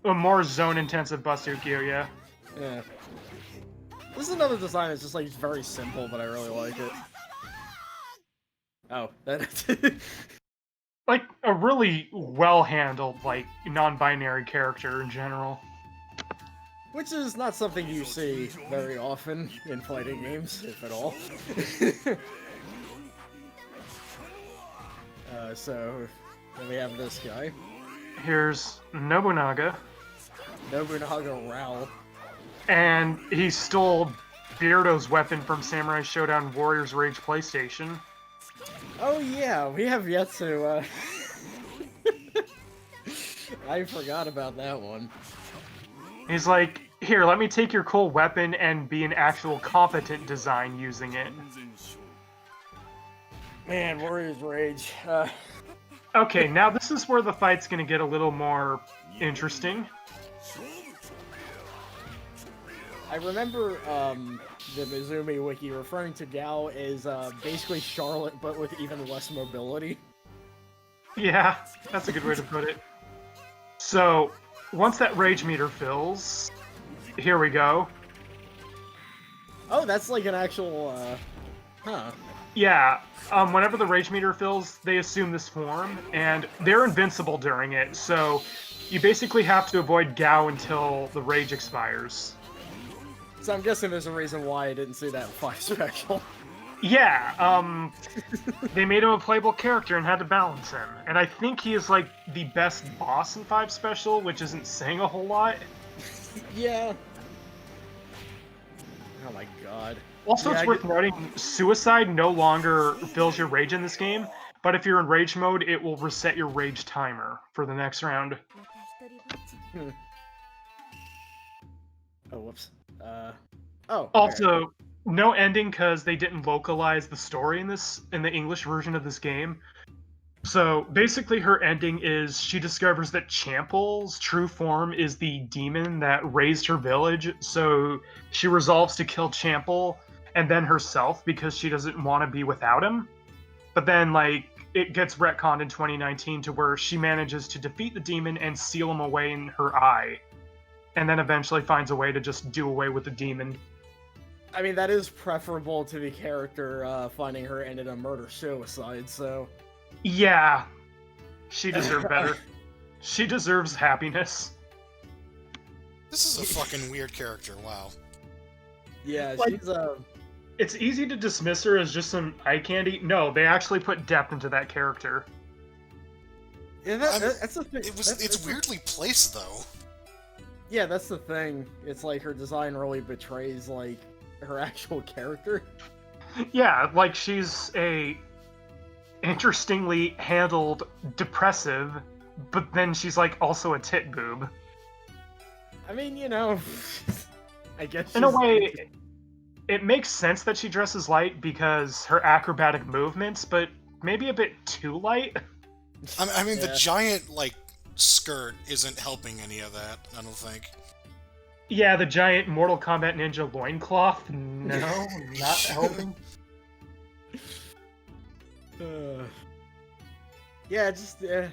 Speaker 2: A more zone-intensive Basukyo, yeah.
Speaker 1: Yeah. This is another design that's just like very simple, but I really like it. Oh, that.
Speaker 2: Like, a really well-handled, like, non-binary character in general.
Speaker 1: Which is not something you see very often in fighting games, if at all. So, then we have this guy.
Speaker 2: Here's Nobunaga.
Speaker 1: Nobunaga Rao.
Speaker 2: And he stole Beardo's weapon from Samurai Shodown Warriors Rage PlayStation.
Speaker 1: Oh yeah, we have yet to, I forgot about that one.
Speaker 2: He's like, here, let me take your cool weapon and be an actual competent design using it.
Speaker 1: Man, Warriors Rage.
Speaker 2: Okay, now this is where the fight's gonna get a little more interesting.
Speaker 1: I remember, the Mizuki wiki referring to Gao as, basically Charlotte, but with even less mobility.
Speaker 2: Yeah, that's a good way to put it. So, once that rage meter fills, here we go.
Speaker 1: Oh, that's like an actual, huh.
Speaker 2: Yeah, whenever the rage meter fills, they assume this form, and they're invincible during it, so you basically have to avoid Gao until the rage expires.
Speaker 1: So I'm guessing there's a reason why I didn't see that in 5 special.
Speaker 2: Yeah, they made him a playable character and had to balance him. And I think he is, like, the best boss in 5 special, which isn't saying a whole lot.
Speaker 1: Yeah. Oh my god.
Speaker 2: Also,
Speaker 1: yeah,
Speaker 2: it's worth noting, suicide no longer fills your rage in this game, but if you're in rage mode, it will reset your rage timer for the next round.
Speaker 1: Oh, whoops. Oh.
Speaker 2: Also,
Speaker 1: okay.
Speaker 2: no ending because they didn't localize the story in the English version of this game. So basically, her ending is she discovers that Chample's true form is the demon that raised her village. So she resolves to kill Chample and then herself because she doesn't want to be without him. But then, like, it gets retconned in 2019 to where she manages to defeat the demon and seal him away in her eye. And then eventually finds a way to just do away with the demon.
Speaker 1: I mean, that is preferable to the character finding her end in a murder-suicide, so...
Speaker 2: Yeah, she deserved better. She deserves happiness.
Speaker 3: This is a fucking weird character, wow.
Speaker 1: Yeah,
Speaker 2: Like-
Speaker 1: she's,
Speaker 2: It's easy to dismiss her as just some eye candy. No, they actually put depth into that character.
Speaker 1: Yeah, that's the thing.
Speaker 3: It's weirdly placed, though.
Speaker 1: Yeah, that's the thing. It's like her design really betrays, like, her actual character.
Speaker 2: Yeah, like she's a interestingly handled depressive, but then she's like also a tit boob.
Speaker 1: I mean, you know, I guess
Speaker 2: In a
Speaker 1: she's-
Speaker 2: way, it makes sense that she dresses light because her acrobatic movements, but maybe a bit too light.
Speaker 3: I mean, the
Speaker 1: Yeah.
Speaker 3: giant, like, skirt isn't helping any of that, I don't think.
Speaker 2: Yeah, the giant Mortal Kombat Ninja loincloth, no, not helping.
Speaker 1: Yeah, just I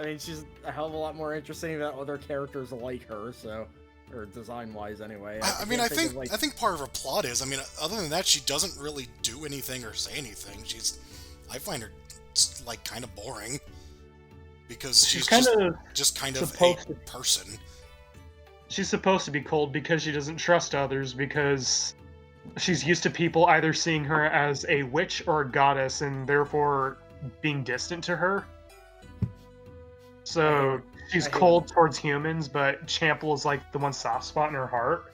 Speaker 1: mean, she's a hell of a lot more interesting than other characters like her. So, or design-wise, anyway.
Speaker 3: I mean,
Speaker 1: can't
Speaker 3: I think
Speaker 1: of, like...
Speaker 3: I think part of her plot is, I mean, other than that, she doesn't really do anything or say anything. I find her, like, kind of boring. Because she's
Speaker 2: kind of
Speaker 3: just kind of a
Speaker 2: supposed to-
Speaker 3: person.
Speaker 2: She's supposed to be cold because she doesn't trust others, because she's used to people either seeing her as a witch or a goddess and therefore being distant to her. So she's
Speaker 1: I hate
Speaker 2: cold towards humans, but Chample is like the one soft spot in her heart.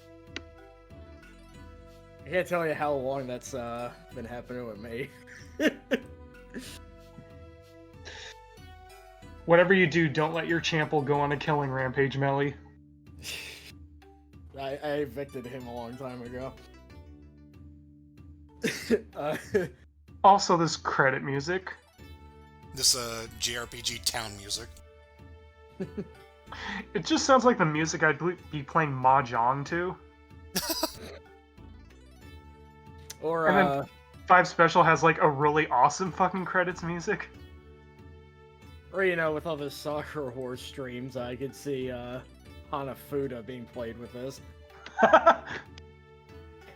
Speaker 1: I can't tell you how long that's been happening with me.
Speaker 2: Whatever you do, don't let your Chample go on a killing rampage, Melly.
Speaker 1: I evicted him a long time ago.
Speaker 2: Also, this credit music.
Speaker 3: This JRPG town music.
Speaker 2: It just sounds like the music I'd be playing Mahjong to.
Speaker 1: Or
Speaker 2: And then 5 Special has like a really awesome fucking credits music.
Speaker 1: or you know, with all the soccer horse streams, I could see Hanafuda being played with this.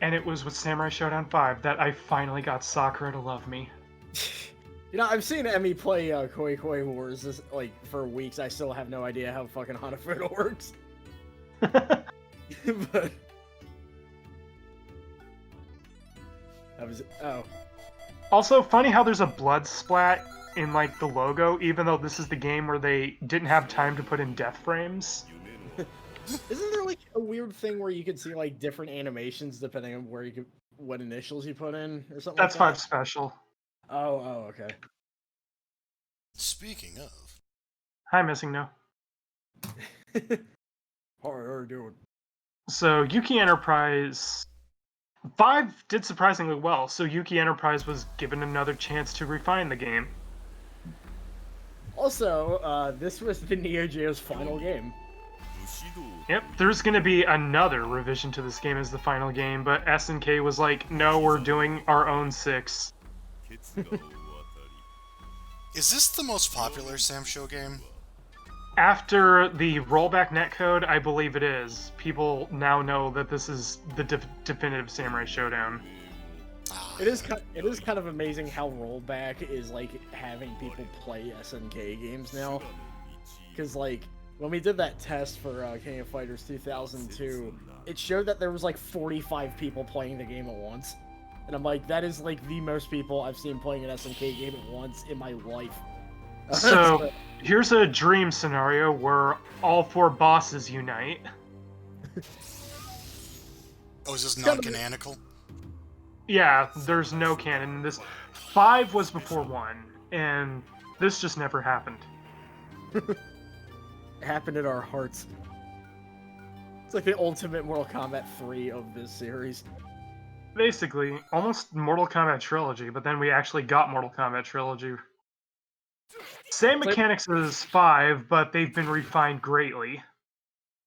Speaker 2: And it was with Samurai Shodown 5 that I finally got Sakura to love me.
Speaker 1: You know, I've seen Emmy play Koi Koi Wars like for weeks. I still have no idea how fucking Hanafuda works. But that was
Speaker 2: Also, funny how there's a blood splat in like the logo, even though this is the game where they didn't have time to put in death frames.
Speaker 1: Isn't there like a weird thing where you could see like different animations depending on what initials you put in or something?
Speaker 2: That's
Speaker 1: like
Speaker 2: 5 Special.
Speaker 1: that? Oh, okay.
Speaker 3: Speaking of,
Speaker 2: Hi, Missing No.
Speaker 1: How are you doing?
Speaker 2: So, Yuki Enterprise 5 did surprisingly well, so Yuki Enterprise was given another chance to refine the game.
Speaker 1: Also, this was the Neo Geo's final game.
Speaker 2: Yep, there's gonna be another revision to this game as the final game, but SNK was like, no, we're doing our own 6.
Speaker 3: is this the most popular Sam Show game?
Speaker 2: After the rollback netcode, I believe it is. People now know that this is the definitive Samurai Shodown.
Speaker 1: It is kind of amazing how rollback is like having people play SNK games now. Because like when we did that test for King of Fighters 2002, it showed that there was like 45 people playing the game at once. And I'm like, that is like the most people I've seen playing an SNK game at once in my life.
Speaker 2: So, here's a dream scenario where all 4 bosses unite.
Speaker 3: Oh, is this non-canonical?
Speaker 2: Yeah, there's no canon in this. 5 was before 1, and this just never happened.
Speaker 1: It happened in our hearts. It's like the ultimate Mortal Kombat 3 of this series.
Speaker 2: Basically, almost Mortal Kombat Trilogy, but then we actually got Mortal Kombat Trilogy. Same mechanics as 5, but they've been refined greatly.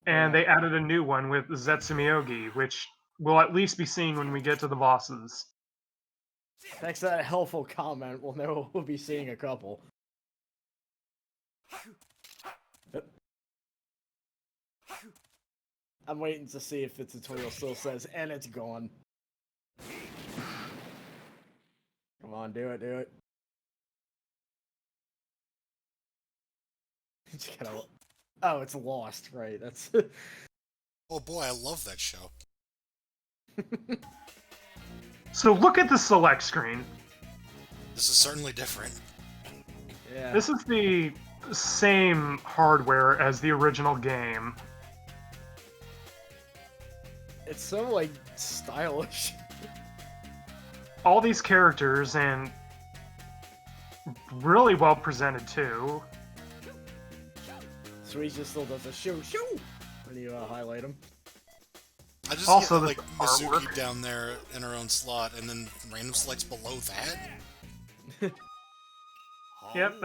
Speaker 2: And they added a new one with Zetsumiyogi, which we'll at least be seeing when we get to the bosses.
Speaker 1: Thanks to that helpful comment, we'll know we'll be seeing a couple. I'm waiting to see if the tutorial still says, and it's gone. Come on, do it, do it. Just gotta... Oh, it's lost, right, that's...
Speaker 3: Oh boy, I love that show.
Speaker 2: So look at the select screen.
Speaker 3: This is certainly different.
Speaker 1: Yeah.
Speaker 2: This is the same hardware as the original game.
Speaker 1: It's so, like, stylish.
Speaker 2: All these characters, and really well presented too.
Speaker 1: Sweet just still does a shoo when you highlight him.
Speaker 3: I just
Speaker 2: Also,
Speaker 3: get, like,
Speaker 2: the
Speaker 3: Mizuki
Speaker 2: artwork.
Speaker 3: down there in her own slot, and then random selects below that?
Speaker 2: Yep.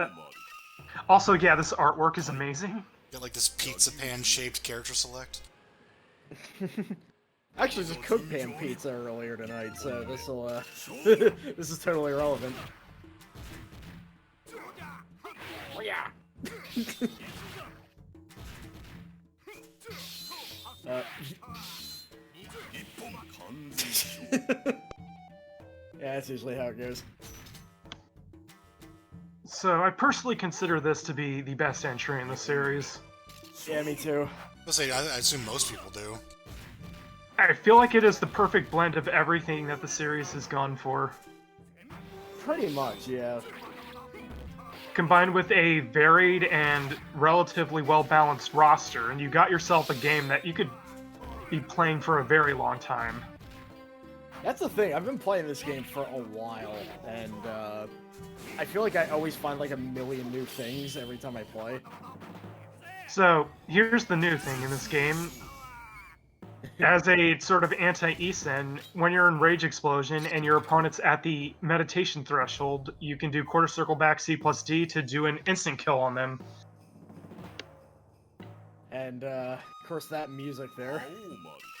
Speaker 2: Also, yeah, this artwork is amazing.
Speaker 3: Get, like, this pizza pan-shaped character select.
Speaker 1: I actually just cooked pan pizza earlier tonight, so this'll, this is totally relevant. Oh yeah! Yeah, that's usually how it goes.
Speaker 2: So I personally consider this to be the best entry in the series.
Speaker 1: Yeah, me too.
Speaker 3: Let's say, I assume most people do.
Speaker 2: I feel like it is the perfect blend of everything that the series has gone for.
Speaker 1: Pretty much, yeah.
Speaker 2: Combined with a varied and relatively well-balanced roster, and you got yourself a game that you could be playing for a very long time.
Speaker 1: That's the thing, I've been playing this game for a while, and I feel like I always find like a million new things every time I play.
Speaker 2: So, here's the new thing in this game. As a sort of anti-Isen, when you're in Rage Explosion and your opponent's at the meditation threshold, you can do quarter circle back C+D to do an instant kill on them.
Speaker 1: And, of course, that music there.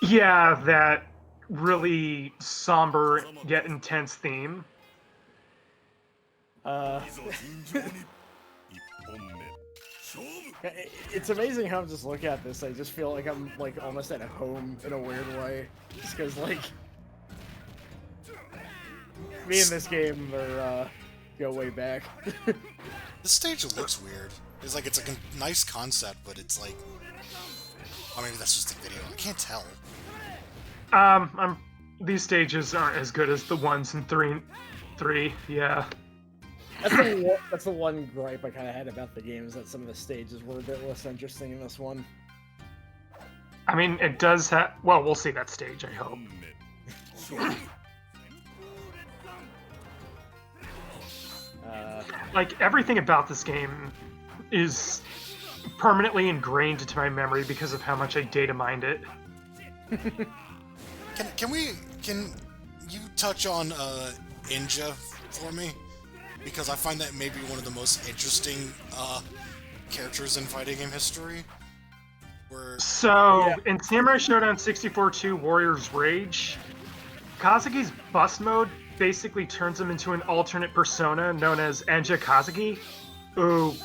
Speaker 2: Yeah, that really somber yet intense theme.
Speaker 1: It's amazing how I'm just looking at this, I just feel like I'm, like, almost at home in a weird way. Just because, like, me and this game are, go way back.
Speaker 3: This stage looks weird. It's like, it's like a nice concept, but it's like... Oh, maybe that's just a video. I can't tell.
Speaker 2: These stages aren't as good as the ones in 3, yeah.
Speaker 1: That's the one gripe I kind of had about the game, is that some of the stages were a bit less interesting in this one.
Speaker 2: I mean, it does have... Well, we'll see that stage, I hope. Like, everything about this game is permanently ingrained into my memory because of how much I data mined it.
Speaker 3: Can you touch on Inja for me? Because I find that maybe one of the most interesting characters in fighting game history.
Speaker 2: In Samurai Shodown 64-2 Warrior's Rage, Kazuki's bust mode basically turns him into an alternate persona known as Enja Kazuki, who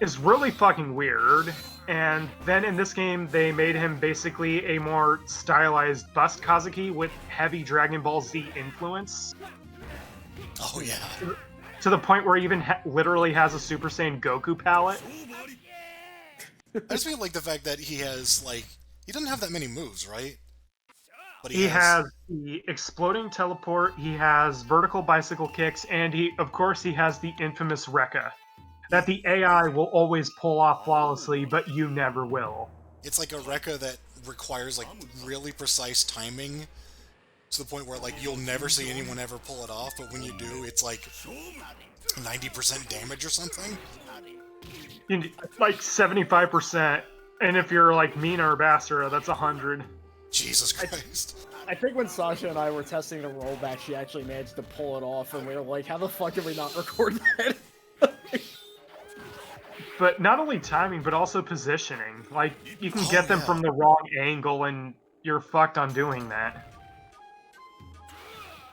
Speaker 2: is really fucking weird. And then in this game, they made him basically a more stylized bust Kazuki with heavy Dragon Ball Z influence.
Speaker 3: Oh yeah.
Speaker 2: To the point where he even literally has a Super Saiyan Goku palette.
Speaker 3: I just feel like the fact that he has, like... He doesn't have that many moves, right? But
Speaker 2: He has the exploding teleport, he has vertical bicycle kicks, and of course he has the infamous Rekka. That the AI will always pull off flawlessly, but you never will.
Speaker 3: It's like a Rekka that requires, like, really precise timing, to the point where, like, you'll never see anyone ever pull it off, but when you do, it's like 90% damage or something.
Speaker 2: Like 75%, and if you're like Mina or Basara, that's 100.
Speaker 3: Jesus Christ.
Speaker 1: I think when Sasha and I were testing the rollback, she actually managed to pull it off, and we were like, how the fuck did we not record that?
Speaker 2: But not only timing, but also positioning. Like, you can
Speaker 3: Oh,
Speaker 2: get them
Speaker 3: yeah.
Speaker 2: from the wrong angle, and you're fucked on doing that.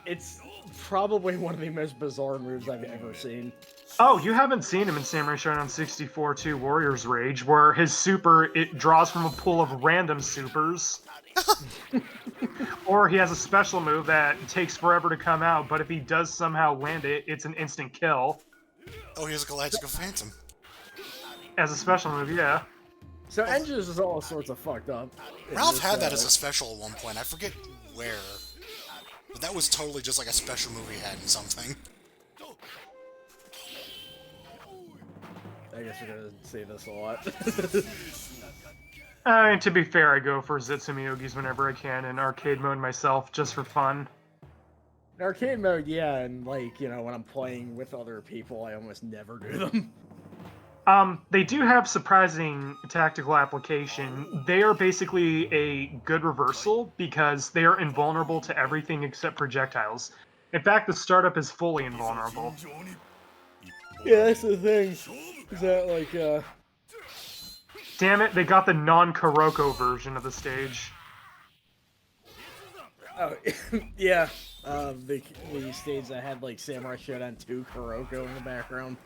Speaker 1: It's probably one of the most bizarre moves I've ever seen.
Speaker 2: Oh, you haven't seen him in Samurai Shodown 64 2 Warrior's Rage, where his super, it draws from a pool of random supers. Or he has a special move that takes forever to come out, but if he does somehow land it, it's an instant kill.
Speaker 3: Oh, he has a Galactical Phantom.
Speaker 2: As a special move, yeah.
Speaker 1: So Engines is all sorts of fucked up. in
Speaker 3: Ralph
Speaker 1: this,
Speaker 3: had that as a special at one point. I forget where. But that was totally just like a special move he had in something.
Speaker 1: I guess we're gonna say this a lot.
Speaker 2: To be fair, I go for Zitsumiyogis whenever I can in arcade mode myself, just for fun.
Speaker 1: In arcade mode, yeah, and like, you know, when I'm playing with other people, I almost never do them.
Speaker 2: They do have surprising tactical application. They are basically a good reversal because they are invulnerable to everything except projectiles. In fact, the startup is fully invulnerable.
Speaker 1: Yeah, that's the thing. Is that like,
Speaker 2: Damn it, they got the non-Kuroko version of the stage.
Speaker 1: oh, yeah, the stage that had like Samurai Shodown 2 Kuroko in the background.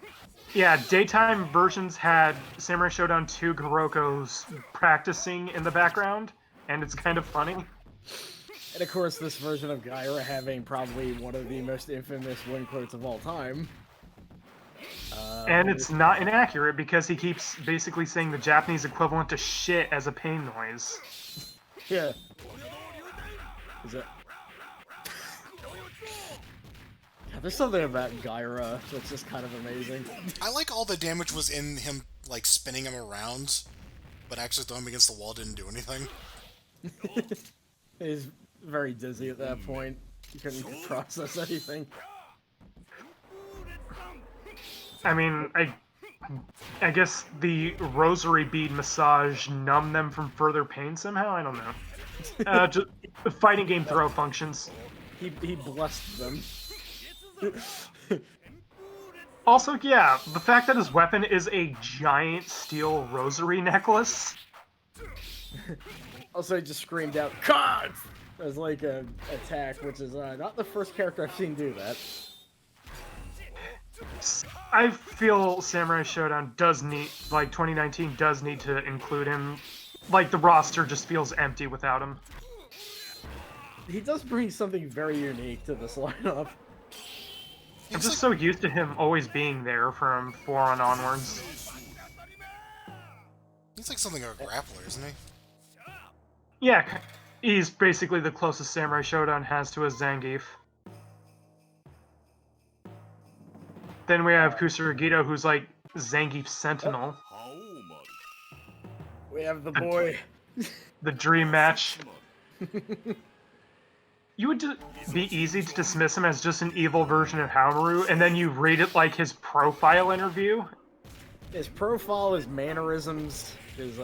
Speaker 2: Yeah, daytime versions had Samurai Shodown 2 Kuroko's practicing in the background, and it's kind of funny.
Speaker 1: And of course, this version of Gaira having probably one of the most infamous win quotes of all time.
Speaker 2: And it's not inaccurate because he keeps basically saying the Japanese equivalent to shit as a pain noise.
Speaker 1: Yeah. Is it? Yeah, there's something about Gaira that's just kind of amazing.
Speaker 3: I like all the damage was in him, like, spinning him around, but actually throwing him against the wall didn't do anything.
Speaker 1: He's very dizzy at that point. He couldn't process anything.
Speaker 2: I mean, I guess the rosary bead massage numbed them from further pain somehow? I don't know. Just fighting game throw functions.
Speaker 1: He blessed them.
Speaker 2: Also, yeah, the fact that his weapon is a giant steel rosary necklace.
Speaker 1: Also, he just screamed out, "God!" as like a attack, which is not the first character I've seen do that.
Speaker 2: I feel Samurai Shodown does need, like 2019 does need to include him. Like, the roster just feels empty without him.
Speaker 1: He does bring something very unique to this lineup.
Speaker 2: I'm just so used to him always being there from 4 on onwards.
Speaker 3: He's like something of a grappler, isn't he?
Speaker 2: Yeah, he's basically the closest Samurai Shodown has to a Zangief. Then we have Kusarigito, who's like Zangief's sentinel.
Speaker 1: We have the boy.
Speaker 2: The dream match. You would be easy to dismiss him as just an evil version of Haomaru, and then you read it like his profile interview.
Speaker 1: His profile, his mannerisms, his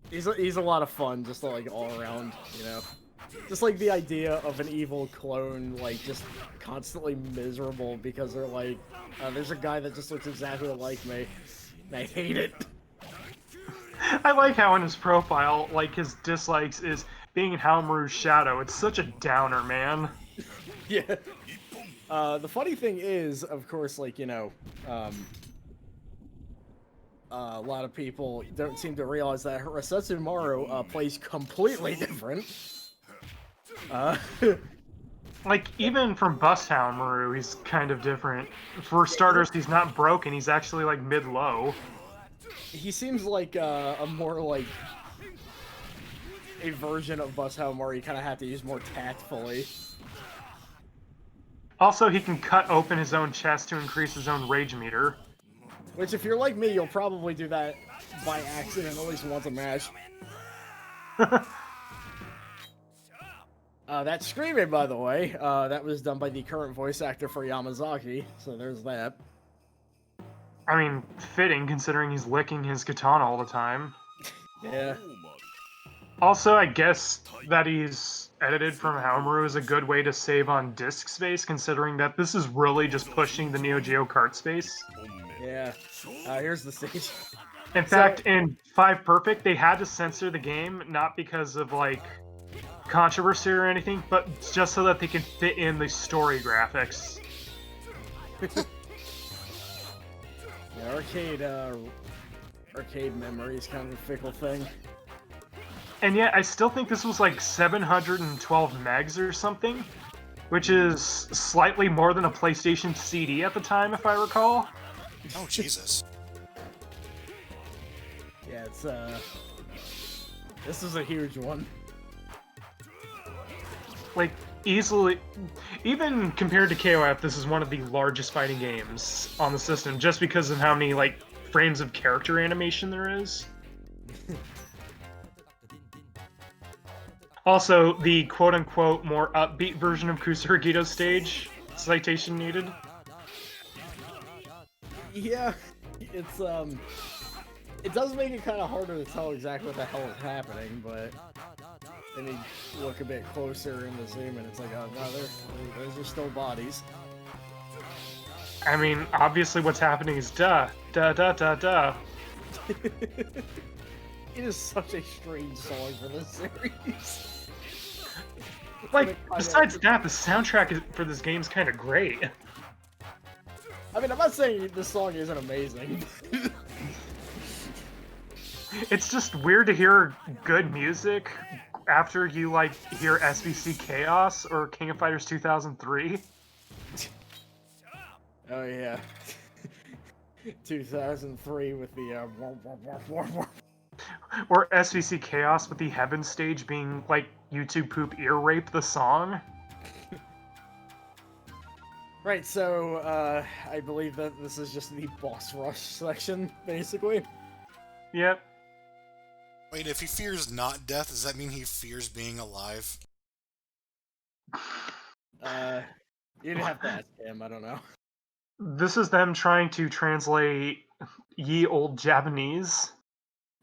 Speaker 1: he's a lot of fun, just like all around, you know. Just like the idea of an evil clone, like just constantly miserable because they're like, there's a guy that just looks exactly like me, and I hate it.
Speaker 2: I like how in his profile, like his dislikes is being in Haomaru's shadow. It's such a downer, man.
Speaker 1: Yeah. The funny thing is, of course, like, you know, a lot of people don't seem to realize that Hirosetsu Maru plays completely different.
Speaker 2: Like, even from Bust Haomaru, he's kind of different. For starters, he's not broken, he's actually, like, mid-low.
Speaker 1: He seems like a more, like, a version of Bust Haomaru you kind of have to use more tactfully.
Speaker 2: Also, he can cut open his own chest to increase his own rage meter.
Speaker 1: Which, if you're like me, you'll probably do that by accident at least once a match. That screaming, by the way, that was done by the current voice actor for Yamazaki, so there's that.
Speaker 2: I mean, fitting, considering he's licking his katana all the time.
Speaker 1: Yeah.
Speaker 2: Also, I guess that he's edited from Haomaru is a good way to save on disk space, considering that this is really just pushing the Neo Geo cart space.
Speaker 1: Yeah. Here's the stage.
Speaker 2: In fact, in 5 Perfect, they had to censor the game, not because of, like, controversy or anything, but just so that they could fit in the story graphics.
Speaker 1: Yeah, arcade memory is kind of a fickle thing.
Speaker 2: And yet, I still think this was like 712 megs or something, which is slightly more than a PlayStation CD at the time, if I recall.
Speaker 3: Oh, Jesus.
Speaker 1: Yeah, it's, this is a huge one.
Speaker 2: Like, easily, even compared to KOF, this is one of the largest fighting games on the system, just because of how many, like, frames of character animation there is. Also, the quote-unquote more upbeat version of Kusarigito's stage, citation needed.
Speaker 1: Yeah, it's, it does make it kind of harder to tell exactly what the hell is happening, but then you look a bit closer in the zoom and it's like, oh no, those are still bodies.
Speaker 2: I mean, obviously what's happening is duh.
Speaker 1: It is such a strange song for this series.
Speaker 2: Like, besides that, the soundtrack for this game is kind of great.
Speaker 1: I mean, I'm not saying this song isn't amazing.
Speaker 2: It's just weird to hear good music after you, like, hear SVC Chaos or King of Fighters 2003.
Speaker 1: Oh yeah. 2003 with the
Speaker 2: Or SVC Chaos with the Heaven stage being, like, YouTube Poop Ear Rape the song.
Speaker 1: Right, so, I believe that this is just the boss rush section, basically.
Speaker 2: Yep.
Speaker 3: Wait, if he fears not death, does that mean he fears being alive?
Speaker 1: You didn't have to ask him, I don't know.
Speaker 2: This is them trying to translate ye old Japanese.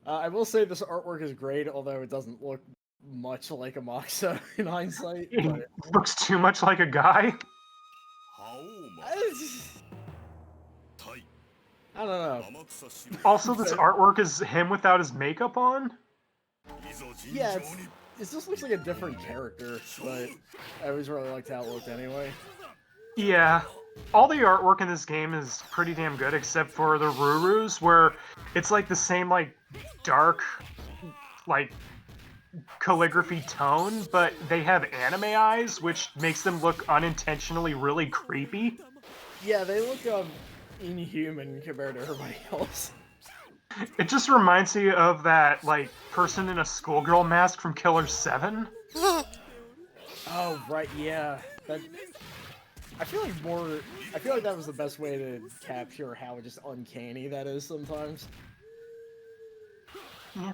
Speaker 1: I will say this artwork is great, although it doesn't look much like a Moxa in hindsight.
Speaker 2: It
Speaker 1: But
Speaker 2: looks too much like a guy.
Speaker 1: I don't know.
Speaker 2: Also, this artwork is him without his makeup on.
Speaker 1: Yeah, it just looks like a different character, but I always really liked how it looked anyway.
Speaker 2: Yeah. All the artwork in this game is pretty damn good, except for the Rurus, where it's like the same, like, dark, like, calligraphy tone, but they have anime eyes, which makes them look unintentionally really creepy.
Speaker 1: Yeah, they look inhuman compared to everybody else.
Speaker 2: It just reminds me of that, like, person in a schoolgirl mask from Killer 7.
Speaker 1: Oh, right, yeah. I feel like that was the best way to capture how just uncanny that is sometimes.
Speaker 2: Yeah.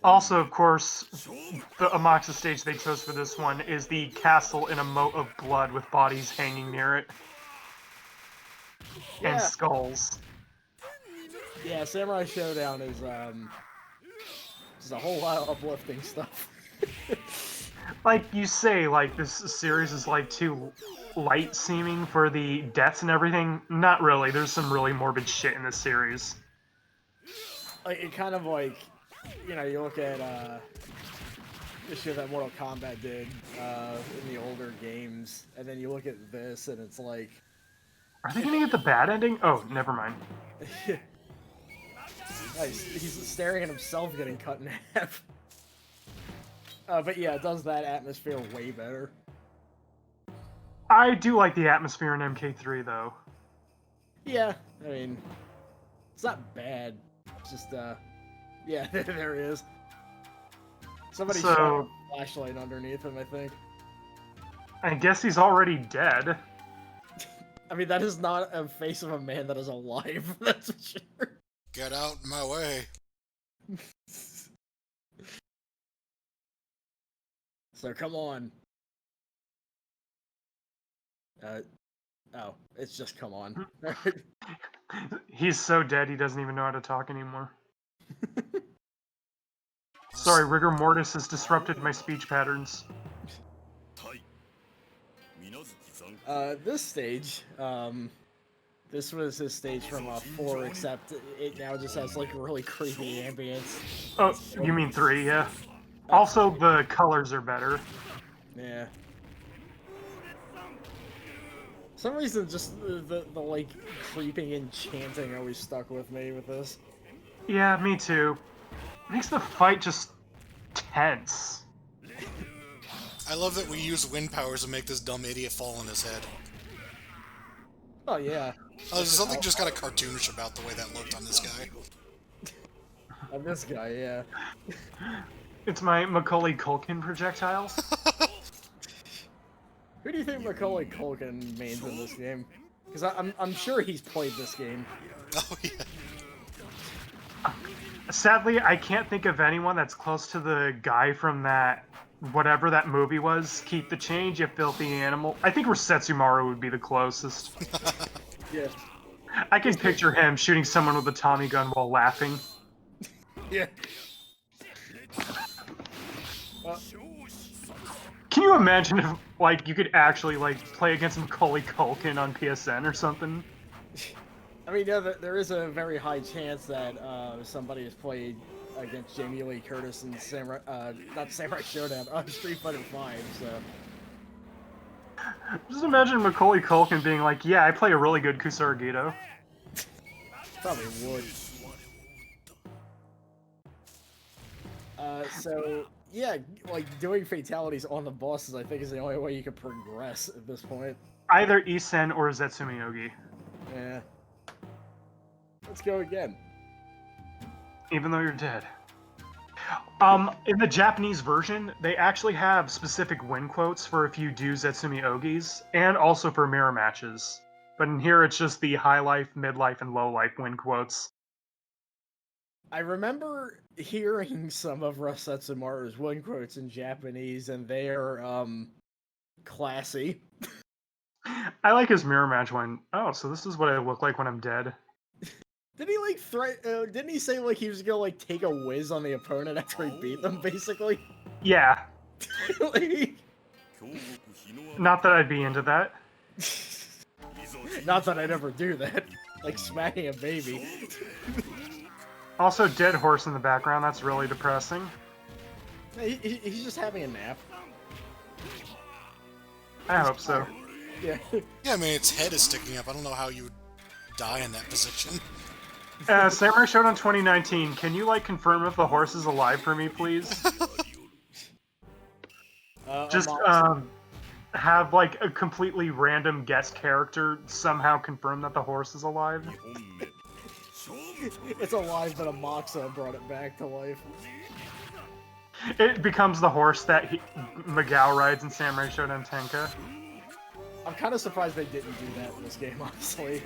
Speaker 2: Also, of course, the Amaxa stage they chose for this one is the castle in a moat of blood with bodies hanging near it.
Speaker 1: Yeah.
Speaker 2: And skulls.
Speaker 1: Yeah, Samurai Shodown is, just a whole lot of uplifting stuff.
Speaker 2: Like you say, like, this series is, like, too light-seeming for the deaths and everything. Not really. There's some really morbid shit in this series.
Speaker 1: Like, it kind of, like, you know, you look at, the shit that Mortal Kombat did, in the older games, and then you look at this, and it's like...
Speaker 2: Are they gonna get the bad ending? Oh, never mind.
Speaker 1: He's staring at himself getting cut in half. But yeah, it does that atmosphere way better.
Speaker 2: I do like the atmosphere in MK3, though.
Speaker 1: Yeah, I mean, it's not bad. It's just, yeah, there he is. Somebody shot a flashlight underneath him, I think.
Speaker 2: I guess he's already dead.
Speaker 1: I mean, that is not a face of a man that is alive, that's for sure.
Speaker 3: Get out my way.
Speaker 1: So come on. Oh, it's just come on.
Speaker 2: He's so dead he doesn't even know how to talk anymore. Sorry, rigor mortis has disrupted my speech patterns.
Speaker 1: This stage, This was his stage from 4, except it now just has like really creepy ambience.
Speaker 2: Oh, you mean 3, yeah. Also, the colors are better.
Speaker 1: Yeah. For some reason, just the like creeping and chanting always stuck with me with this.
Speaker 2: Yeah, me too. Makes the fight just tense.
Speaker 3: I love that we use wind powers to make this dumb idiot fall on his head.
Speaker 1: Oh yeah.
Speaker 3: Oh, there's something just kind of cartoonish about the way that looked on this guy.
Speaker 1: On this guy, yeah.
Speaker 2: It's my Macaulay Culkin projectile.
Speaker 1: Who do you think Macaulay Culkin mains in this game? Because I'm sure he's played this game.
Speaker 3: Oh yeah.
Speaker 2: Sadly, I can't think of anyone that's close to the guy from that, whatever that movie was, Keep the Change, You Filthy Animal. I think Setsumaru would be the closest.
Speaker 1: Yeah.
Speaker 2: I can picture him shooting someone with a Tommy gun while laughing.
Speaker 1: Yeah.
Speaker 2: Can you imagine if, like, you could actually, like, play against Macaulay Culkin on PSN or something?
Speaker 1: I mean, yeah, there is a very high chance that somebody has played against Jamie Lee Curtis in Samurai, not Samurai Shodown, Street Fighter 5, so...
Speaker 2: Just imagine Macaulay Culkin being like, yeah, I play a really good Kusarigito.
Speaker 1: Probably would. So, yeah, like, doing fatalities on the bosses, I think, is the only way you can progress at this point.
Speaker 2: Either Isen or Zetsumi Yogi.
Speaker 1: Yeah. Let's go again.
Speaker 2: Even though you're dead. In the Japanese version, they actually have specific win quotes for if you do Zetsumi Ogis, and also for mirror matches. But in here, it's just the high life, mid life, and low life win quotes.
Speaker 1: I remember hearing some of Setsumaru's win quotes in Japanese, and they are, classy.
Speaker 2: I like his mirror match one. Oh, so this is what I look like when I'm dead.
Speaker 1: Did he like didn't he say like he was gonna like take a whiz on the opponent after he beat them, basically?
Speaker 2: Yeah.
Speaker 1: Like...
Speaker 2: Not that I'd be into that.
Speaker 1: Not that I'd ever do that. Like smacking a baby.
Speaker 2: Also, dead horse in the background, that's really depressing.
Speaker 1: He's just having a nap.
Speaker 2: I hope so.
Speaker 1: Yeah.
Speaker 3: Yeah, I mean, its head is sticking up. I don't know how you would die in that position.
Speaker 2: Samurai Shodown 2019, can you, like, confirm if the horse is alive for me, please? Just, have, like, a completely random guest character somehow confirm that the horse is alive.
Speaker 1: It's alive, but a Moxa brought it back to life.
Speaker 2: It becomes the horse that Magao rides in Samurai Shodown Tenka.
Speaker 1: I'm kind of surprised they didn't do that in this game, honestly.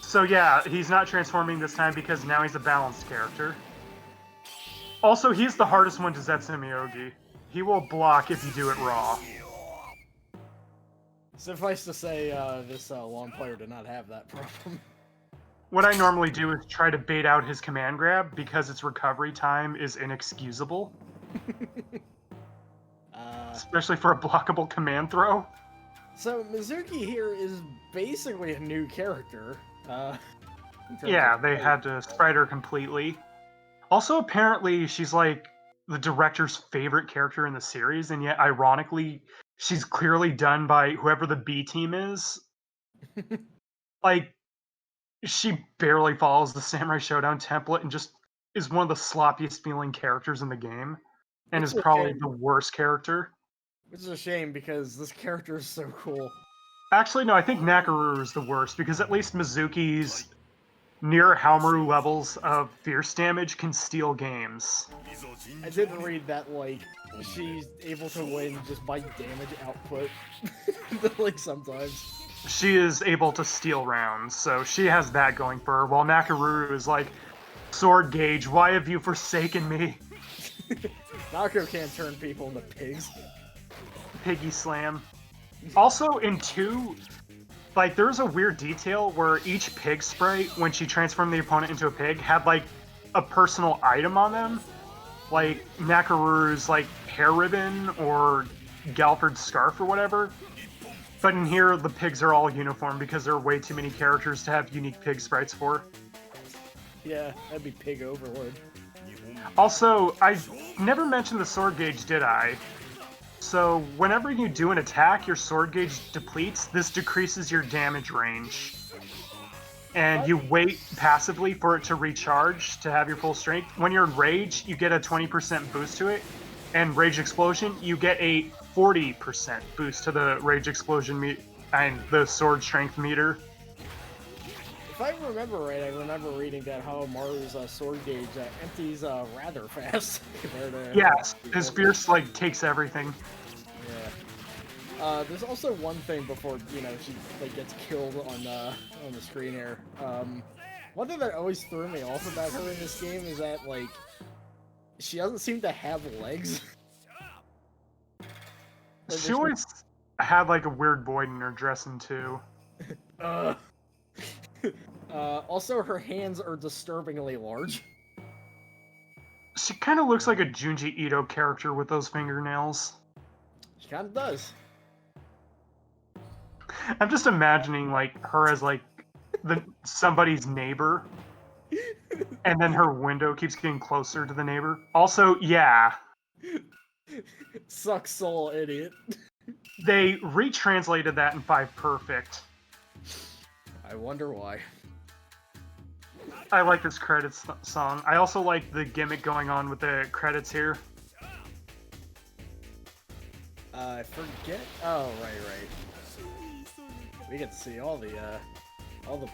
Speaker 2: So yeah, he's not transforming this time because now he's a balanced character. Also, he's the hardest one to Zetsumi Yogi. He will block if you do it raw.
Speaker 1: Suffice to say, this long player did not have that problem.
Speaker 2: What I normally do is try to bait out his command grab because its recovery time is inexcusable. Especially for a blockable command throw.
Speaker 1: So Mizuki here is basically a new character.
Speaker 2: Yeah, they had to sprite her completely. Also, apparently, she's like the director's favorite character in the series, and yet, ironically, she's clearly done by whoever the B team is. Like, she barely follows the Samurai Shodown template and just is one of the sloppiest feeling characters in the game, and is probably the worst character.
Speaker 1: Which is a shame because this character is so cool.
Speaker 2: Actually, no, I think Nakaruru is the worst because at least Mizuki's near Haomaru levels of fierce damage can steal games.
Speaker 1: I did read that, like, she's able to win just by damage output. Like, sometimes.
Speaker 2: She is able to steal rounds, so she has that going for her, while Nakaruru is like, sword gauge, why have you forsaken me?
Speaker 1: Nako can't turn people into pigs.
Speaker 2: Piggy slam. Also, in 2, like, there's a weird detail where each pig sprite, when she transformed the opponent into a pig, had, like, a personal item on them. Like, Nakaruru's, like, hair ribbon or Galford's scarf or whatever. But in here, the pigs are all uniform because there are way too many characters to have unique pig sprites for.
Speaker 1: Yeah, that'd be Pig Overlord.
Speaker 2: Also, I never mentioned the sword gauge, did I? So, whenever you do an attack, your sword gauge depletes. This decreases your damage range. And you wait passively for it to recharge to have your full strength. When you're in Rage, you get a 20% boost to it. And Rage Explosion, you get a 40% boost to the Rage Explosion and the sword strength meter.
Speaker 1: If I remember right, I remember reading that Maru's sword gauge empties rather fast compared to...
Speaker 2: Yes, his Fierce, like, takes everything.
Speaker 1: Yeah. There's also one thing before, you know, she, like, gets killed on the screen here. One thing that always threw me off about her in this game is that, like, she doesn't seem to have legs.
Speaker 2: She always had, like, a weird void in her dressing, too.
Speaker 1: Also, her hands are disturbingly large.
Speaker 2: She kind of looks like a Junji Ito character with those fingernails.
Speaker 1: She kind of does.
Speaker 2: I'm just imagining, like, her as, like, somebody's neighbor. And then her window keeps getting closer to the neighbor. Also, yeah.
Speaker 1: Sucks soul, idiot.
Speaker 2: They retranslated that in 5 Perfect.
Speaker 1: I wonder why.
Speaker 2: I like this credits song. I also like the gimmick going on with the credits here.
Speaker 1: I forget. Oh, right. We get to see all the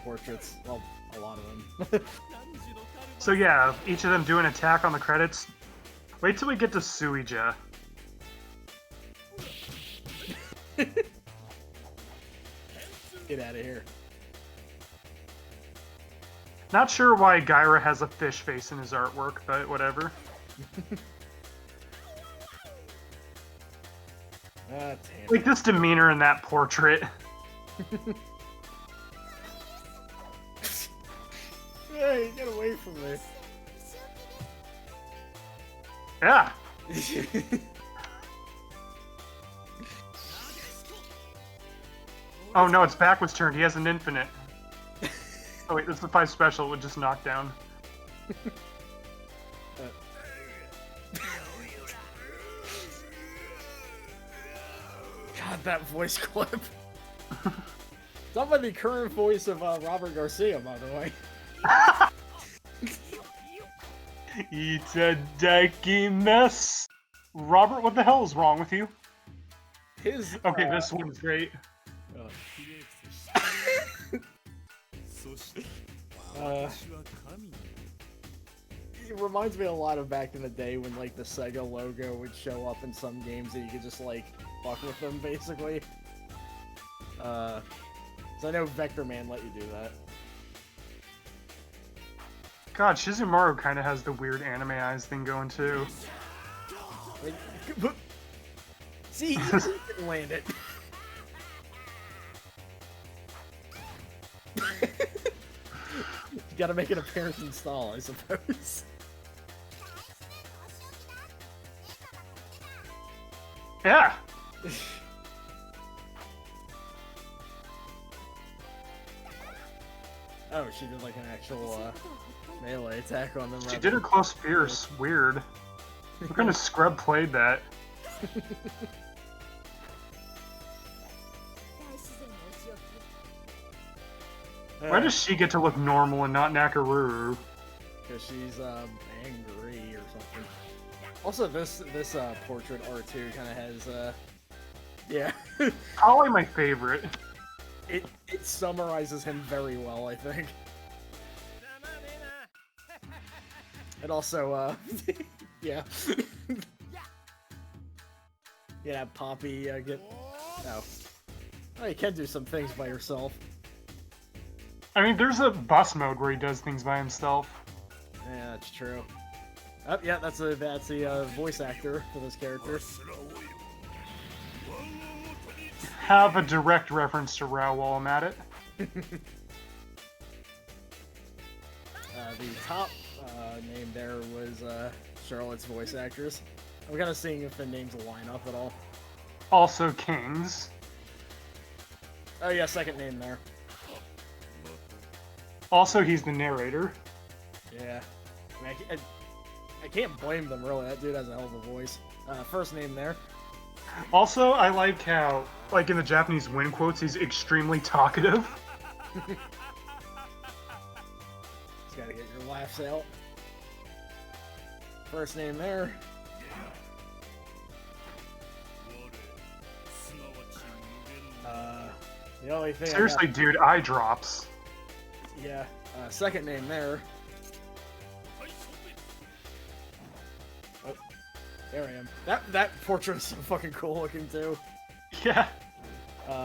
Speaker 1: portraits. Well, a lot of them.
Speaker 2: So yeah, each of them do an attack on the credits. Wait till we get to Suija.
Speaker 1: Get out of here.
Speaker 2: Not sure why Gaira has a fish face in his artwork, but whatever.
Speaker 1: Damn.
Speaker 2: Like this demeanor in that portrait.
Speaker 1: Hey, get away from me.
Speaker 2: Yeah. Oh no, it's backwards turned. He has an infinite. Oh wait, this is the 5 special with just knockdown.
Speaker 1: God, that voice clip. Done by the current voice of Robert Garcia, by the way.
Speaker 2: Itadakimasu. Robert, what the hell is wrong with you? Okay, this one's great.
Speaker 1: It reminds me a lot of back in the day when, like, the Sega logo would show up in some games and you could just, like, fuck with them, basically. So I know Vector Man let you do that.
Speaker 2: God, Shizumaru kind of has the weird anime eyes thing going, too.
Speaker 1: Like, see, he didn't land it. You gotta make an appearance in stall, I suppose.
Speaker 2: Yeah.
Speaker 1: Oh, she did like an actual melee attack on them.
Speaker 2: She did her close fierce. Weird. What kind of scrub played that? Why does she get to look normal and not Nakaruru?
Speaker 1: Because she's angry or something. Also, this portrait art too kind of has yeah.
Speaker 2: Probably my favorite.
Speaker 1: It summarizes him very well, I think. And also yeah. Yeah, Poppy get oh, you can do some things by yourself.
Speaker 2: I mean, there's a bus mode where he does things by himself.
Speaker 1: Yeah, that's true. Oh, yeah, that's the voice actor for this character.
Speaker 2: Have a direct reference to Rao while I'm at it.
Speaker 1: The top name there was Charlotte's voice actress. I'm kind of seeing if the names line up at all.
Speaker 2: Also Kings.
Speaker 1: Oh yeah, second name there.
Speaker 2: Also, he's the narrator.
Speaker 1: Yeah. I mean, I can't blame them, really. That dude has a hell of a voice. First name there.
Speaker 2: Also, I like how, like in the Japanese win quotes, he's extremely talkative.
Speaker 1: Just gotta get your laughs out. First name there. The only thing
Speaker 2: Seriously, dude, eye drops.
Speaker 1: Yeah. Second name there. Oh, there I am. That portrait is so fucking cool looking too.
Speaker 2: Yeah.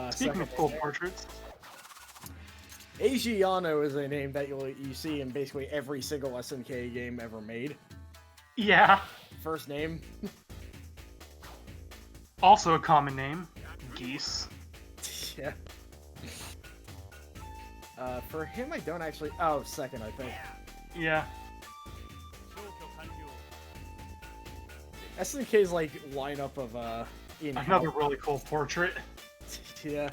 Speaker 2: Speaking of
Speaker 1: second
Speaker 2: cool
Speaker 1: name there.
Speaker 2: portraits.
Speaker 1: Eiji Yano is a name that you see in basically every single SNK game ever made.
Speaker 2: Yeah.
Speaker 1: First name.
Speaker 2: Also a common name. Geese.
Speaker 1: Yeah. For him, I don't actually... Oh, second, I think.
Speaker 2: Yeah.
Speaker 1: SNK's, like, lineup of,
Speaker 2: Another really cool portrait.
Speaker 1: Yeah.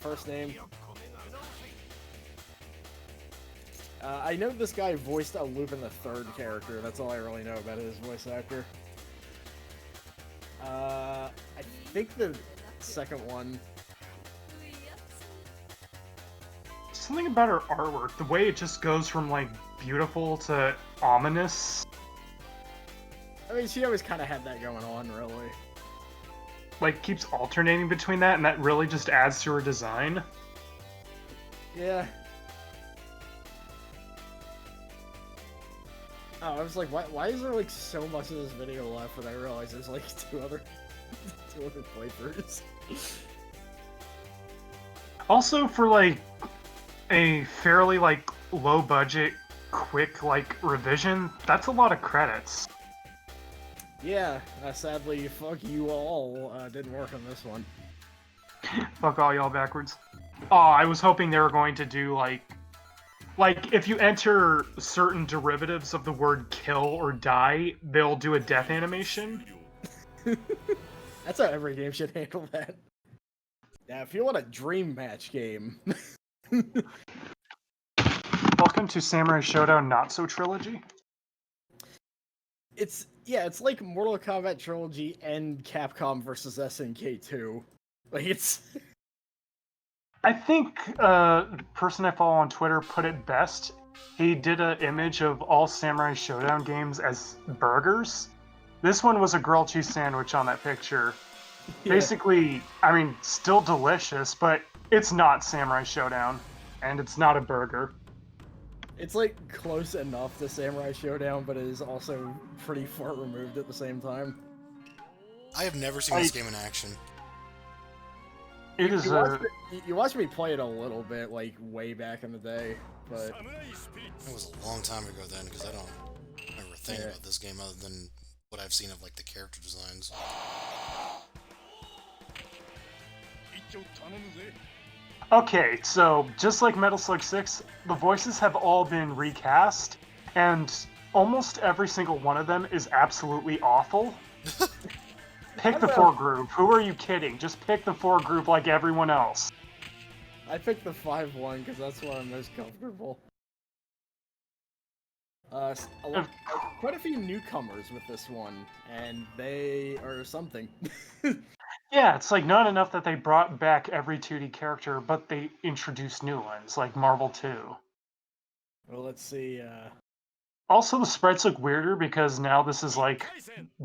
Speaker 1: First name. I know this guy voiced a Lupin the Third character. That's all I really know about his voice actor. I think the second one...
Speaker 2: Something about her artwork, the way it just goes from, like, beautiful to ominous.
Speaker 1: I mean, she always kind of had that going on, really.
Speaker 2: Like, keeps alternating between that, and that really just adds to her design.
Speaker 1: Yeah. Oh, I was like, why is there, like, so much of this video left? And I realized there's, like, two other playthroughs.
Speaker 2: Also, for, like, a fairly, like, low-budget, quick, like, revision, that's a lot of credits.
Speaker 1: Yeah, sadly, fuck you all, didn't work on this one.
Speaker 2: Fuck all y'all backwards. Oh, I was hoping they were going to do, like, if you enter certain derivatives of the word kill or die, they'll do a death animation.
Speaker 1: That's how every game should handle that. Now, if you want a dream match game...
Speaker 2: Welcome to Samurai Shodown Not So Trilogy.
Speaker 1: It's like Mortal Kombat Trilogy and Capcom versus SNK 2. Like, it's...
Speaker 2: I think the person I follow on Twitter put it best. He did an image of all Samurai Shodown games as burgers. This one was a grilled cheese sandwich on that picture. Yeah. Basically, I mean, still delicious, but it's not Samurai Shodown, and it's not a burger.
Speaker 1: It's, like, close enough to Samurai Shodown, but it is also pretty far removed at the same time.
Speaker 3: I have never seen this game in action.
Speaker 2: It is
Speaker 1: you watched me play it a little bit, like, way back in the day, but...
Speaker 3: It was a long time ago then, because I don't remember a thing about this game other than what I've seen of, like, the character designs.
Speaker 2: Okay, so just like Metal Slug 6, the voices have all been recast, and almost every single one of them is absolutely awful. Pick the 4 group. Who are you kidding? Just pick the 4 group like everyone else.
Speaker 1: I picked the 5-1 because that's where I'm most comfortable. Quite a few newcomers with this one, and they are something.
Speaker 2: Yeah, it's like not enough that they brought back every 2D character, but they introduced new ones, like Marvel 2.
Speaker 1: Well, let's see,
Speaker 2: Also, the sprites look weirder because now this is, like,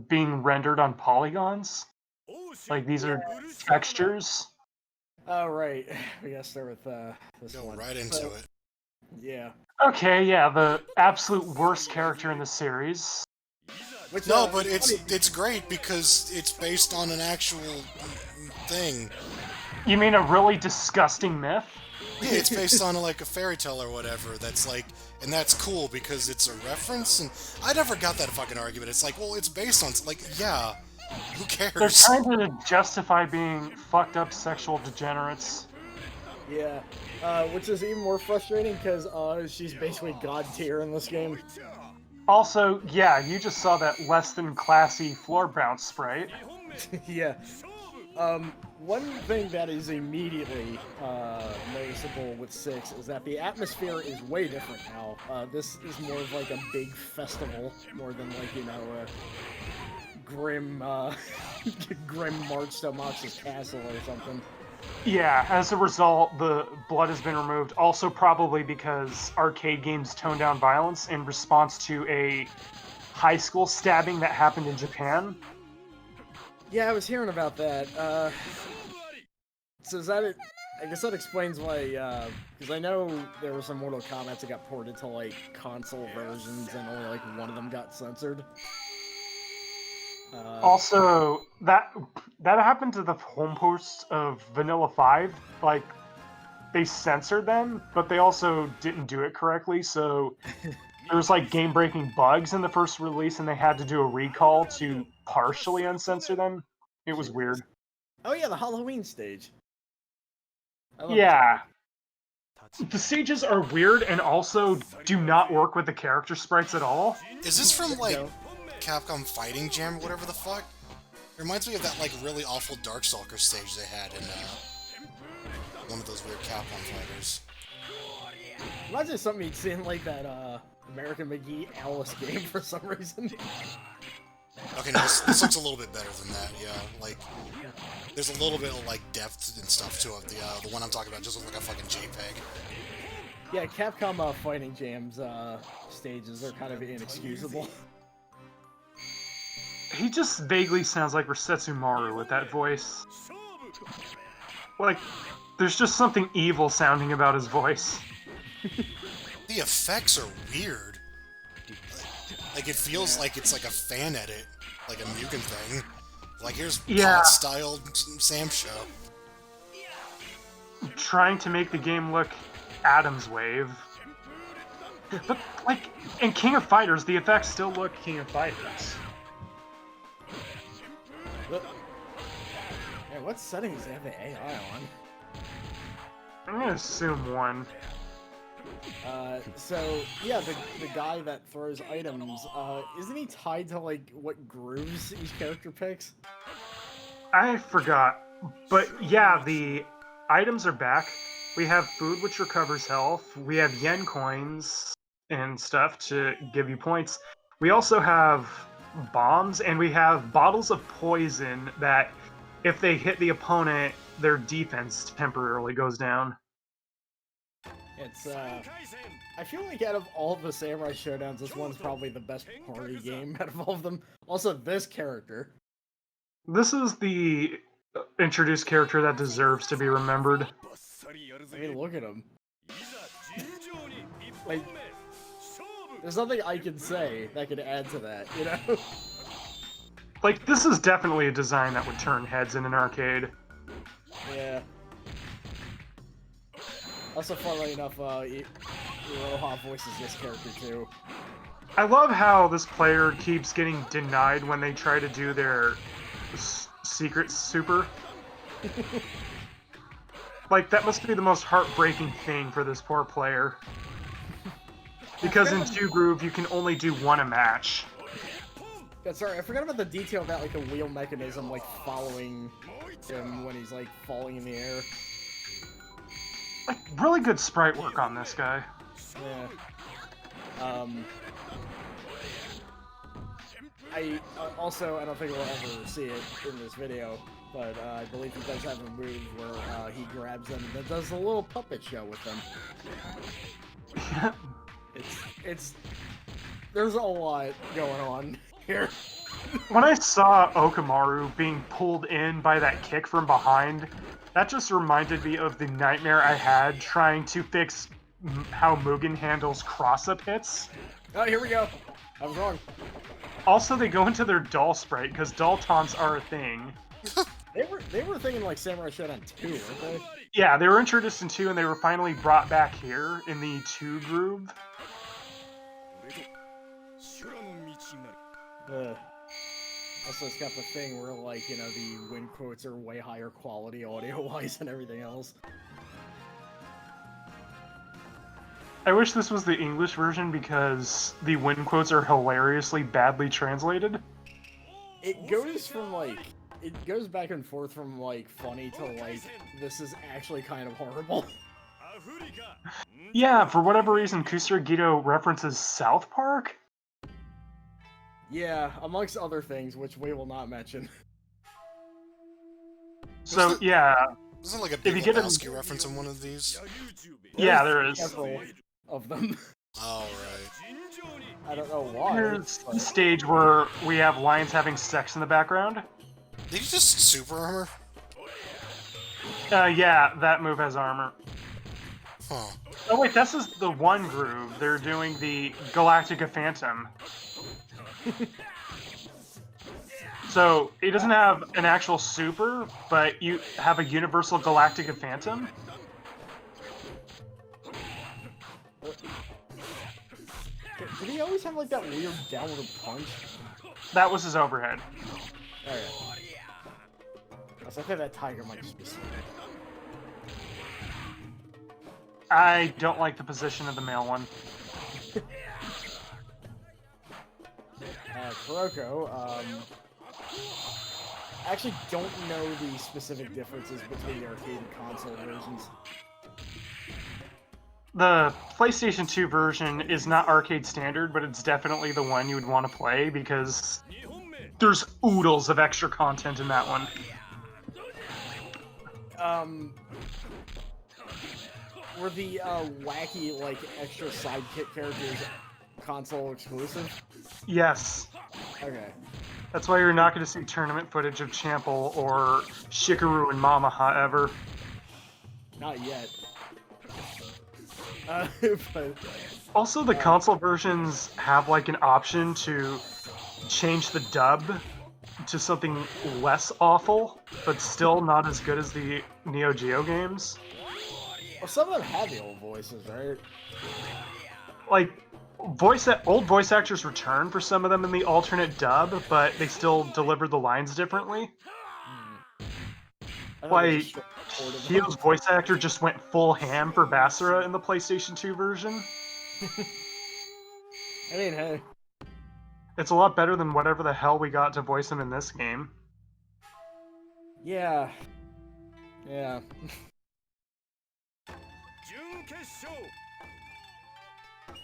Speaker 2: being rendered on polygons. Like, these are textures.
Speaker 1: Oh, right. We gotta start with, this one.
Speaker 3: Go right into it.
Speaker 1: Yeah.
Speaker 2: Okay, yeah, the absolute worst character in the series.
Speaker 1: Which,
Speaker 3: no, but it's great because it's based on an actual thing.
Speaker 2: You mean a really disgusting myth?
Speaker 3: Yeah, it's based on like a fairy tale or whatever. That's like, and that's cool because it's a reference. And I never got that fucking argument. It's like, well, it's based on like, yeah, who cares?
Speaker 2: They're trying to justify being fucked up sexual degenerates.
Speaker 1: Yeah, which is even more frustrating because she's basically god tier in this game.
Speaker 2: Also, yeah, you just saw that less than classy floor bounce sprite.
Speaker 1: Yeah. One thing that is immediately noticeable with 6 is that the atmosphere is way different now. This is more of like a big festival, more than like, you know, a grim, grim march to Mox's castle or something.
Speaker 2: Yeah, as a result, the blood has been removed. Also, probably because arcade games tone down violence in response to a high school stabbing that happened in Japan.
Speaker 1: Yeah, I was hearing about that. So is that it? I guess that explains why, because I know there were some Mortal Kombat that got ported to, like, console versions, and only, like, one of them got censored.
Speaker 2: Also, that happened to the home posts of Vanilla 5. Like, they censored them, but they also didn't do it correctly, so there was, like, game-breaking bugs in the first release, and they had to do a recall to partially uncensor them. It was weird.
Speaker 1: Oh yeah, the Halloween stage.
Speaker 2: Yeah. The stages are weird and also do not work with the character sprites at all.
Speaker 3: Is this from, like, Capcom Fighting Jam or whatever the fuck? It reminds me of that, like, really awful Darkstalker stage they had in, one of those weird Capcom fighters.
Speaker 1: Reminds me of something you'd see in, like, that, American McGee Alice game for some reason.
Speaker 3: Okay, no, this looks a little bit better than that, yeah. Like, there's a little bit of, like, depth and stuff to it. The one I'm talking about just looks like a fucking JPEG.
Speaker 1: Yeah, Capcom Fighting Jam's stages are kind of inexcusable.
Speaker 2: He just vaguely sounds like Resetsumaru with that voice. Like, there's just something evil sounding about his voice.
Speaker 3: The effects are weird. Like, it feels like it's like a fan edit, like a Mugen thing. Like, here's pot-styled Sam Show.
Speaker 2: Trying to make the game look Adam's Wave. But, like, in King of Fighters, the effects still look King of Fighters.
Speaker 1: Hey, what settings do they have the AI on?
Speaker 2: I'm gonna assume 1.
Speaker 1: So, yeah, the guy that throws items, isn't he tied to, like, what grooves each character picks?
Speaker 2: I forgot. But, yeah, the items are back. We have food, which recovers health. We have yen coins and stuff to give you points. We also have bombs, and we have bottles of poison that, if they hit the opponent, their defense temporarily goes down.
Speaker 1: It's, I feel like out of all the Samurai Showdowns, this one's probably the best party game out of all of them. Also, this character.
Speaker 2: This is the introduced character that deserves to be remembered.
Speaker 1: I mean, look at him. Like, there's nothing I can say that could add to that, you know?
Speaker 2: Like, this is definitely a design that would turn heads in an arcade.
Speaker 1: Yeah. Also, funnily enough, Iroha voices this character too.
Speaker 2: I love how this player keeps getting denied when they try to do their secret super. Like, that must be the most heartbreaking thing for this poor player. Because in 2 Groove, you can only do 1 a match.
Speaker 1: Yeah, sorry, I forgot about the detail about, like, the wheel mechanism, like, following him when he's, like, falling in the air.
Speaker 2: Like, really good sprite work on this guy.
Speaker 1: Yeah. I don't think we'll ever see it in this video, but I believe he does have a move where he grabs them and does a little puppet show with them. There's a lot going on here.
Speaker 2: When I saw Okamaru being pulled in by that kick from behind, that just reminded me of the nightmare I had trying to fix how Mugen handles cross-up hits.
Speaker 1: Oh, here we go. I was wrong.
Speaker 2: Also, they go into their doll sprite, because doll taunts are a thing.
Speaker 1: They were thinking like Samurai Shodown 2, weren't they?
Speaker 2: Yeah, they were introduced in 2, and they were finally brought back here in the 2 groove.
Speaker 1: Also, it's got the thing where, like, you know, the win quotes are way higher quality audio-wise and everything else.
Speaker 2: I wish this was the English version because the win quotes are hilariously badly translated.
Speaker 1: It goes from, like, it goes back and forth from like funny to like this is actually kind of horrible.
Speaker 2: Yeah, for whatever reason, Kusarigito references South Park.
Speaker 1: Yeah, amongst other things, which we will not mention.
Speaker 2: So yeah,
Speaker 3: Isn't like a
Speaker 2: If
Speaker 3: Big
Speaker 2: you get a-
Speaker 3: Lebowski reference in one of these?
Speaker 2: yeah,
Speaker 1: There's
Speaker 2: there is.
Speaker 1: several of them.
Speaker 3: Oh, right.
Speaker 1: I don't know why.
Speaker 2: Here's the
Speaker 1: but-
Speaker 2: stage where we have lions having sex in the background.
Speaker 3: Did you just super armor?
Speaker 2: Yeah, that move has armor.
Speaker 3: Huh.
Speaker 2: Oh wait, this is the one groove. They're doing the Galactica Phantom. So it doesn't have an actual super, but you have a universal Galactica Phantom.
Speaker 1: Did he always have like that weird downward punch?
Speaker 2: That was his overhead.
Speaker 1: Oh yeah. I think that tiger might just be sleeping.
Speaker 2: I don't like the position of the male one.
Speaker 1: Kuroko, I actually don't know the specific differences between the arcade and console versions.
Speaker 2: The PlayStation 2 version is not arcade standard, but it's definitely the one you would want to play because there's oodles of extra content in that one.
Speaker 1: Were the wacky, like, extra sidekick characters console exclusive?
Speaker 2: Yes.
Speaker 1: Okay.
Speaker 2: That's why you're not going to see tournament footage of Chample or Shikaru and Mamaha ever.
Speaker 1: Not yet. But...
Speaker 2: Also, the console versions have like an option to change the dub to something less awful, but still not as good as the Neo Geo games.
Speaker 1: Well, some of them have the old voices, right?
Speaker 2: Like, old voice actors return for some of them in the alternate dub, but they still deliver the lines differently.
Speaker 1: I thought they
Speaker 2: Like,
Speaker 1: just recorded them.
Speaker 2: Hio's voice actor just went full ham for Basara in the PlayStation 2 version.
Speaker 1: I mean, hey.
Speaker 2: It's a lot better than whatever the hell we got to voice him in this game.
Speaker 1: Yeah. Yeah.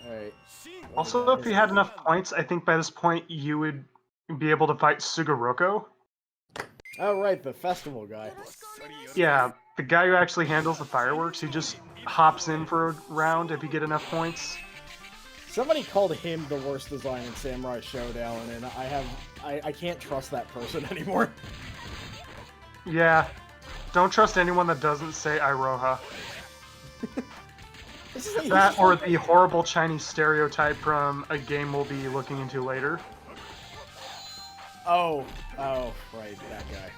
Speaker 1: Alright.
Speaker 2: Also, if you had enough points, I think by this point you would be able to fight Suguroko.
Speaker 1: Oh, right, the festival guy.
Speaker 2: Yeah, the guy who actually handles the fireworks, he just hops in for a round if you get enough points.
Speaker 1: Somebody called him the worst design in Samurai Shodown, and I can't trust that person anymore.
Speaker 2: Yeah, don't trust anyone that doesn't say Iroha.
Speaker 1: This is
Speaker 2: That or the horrible Chinese stereotype from a game we'll be looking into later.
Speaker 1: Oh, right, that guy.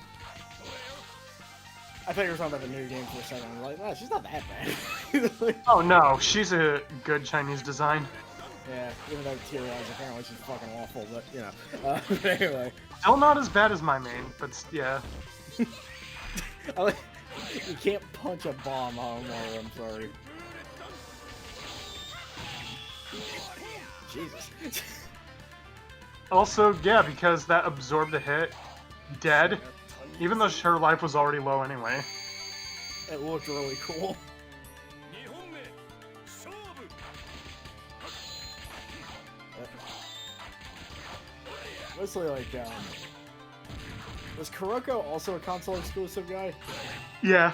Speaker 1: I thought you were talking about the new game for a second. I'm like, no, she's not that bad.
Speaker 2: Oh no, she's a good Chinese design.
Speaker 1: Yeah, even though tier-wise, apparently she's fucking awful, but, you know. Anyway.
Speaker 2: Still not as bad as my main, but yeah.
Speaker 1: You can't punch a bomb, Mario, I'm sorry. Jesus.
Speaker 2: Also, yeah, because that absorbed a hit, dead, even though her life was already low anyway.
Speaker 1: It looked really cool. Mostly like, was Kuroko also a console exclusive guy?
Speaker 2: Yeah.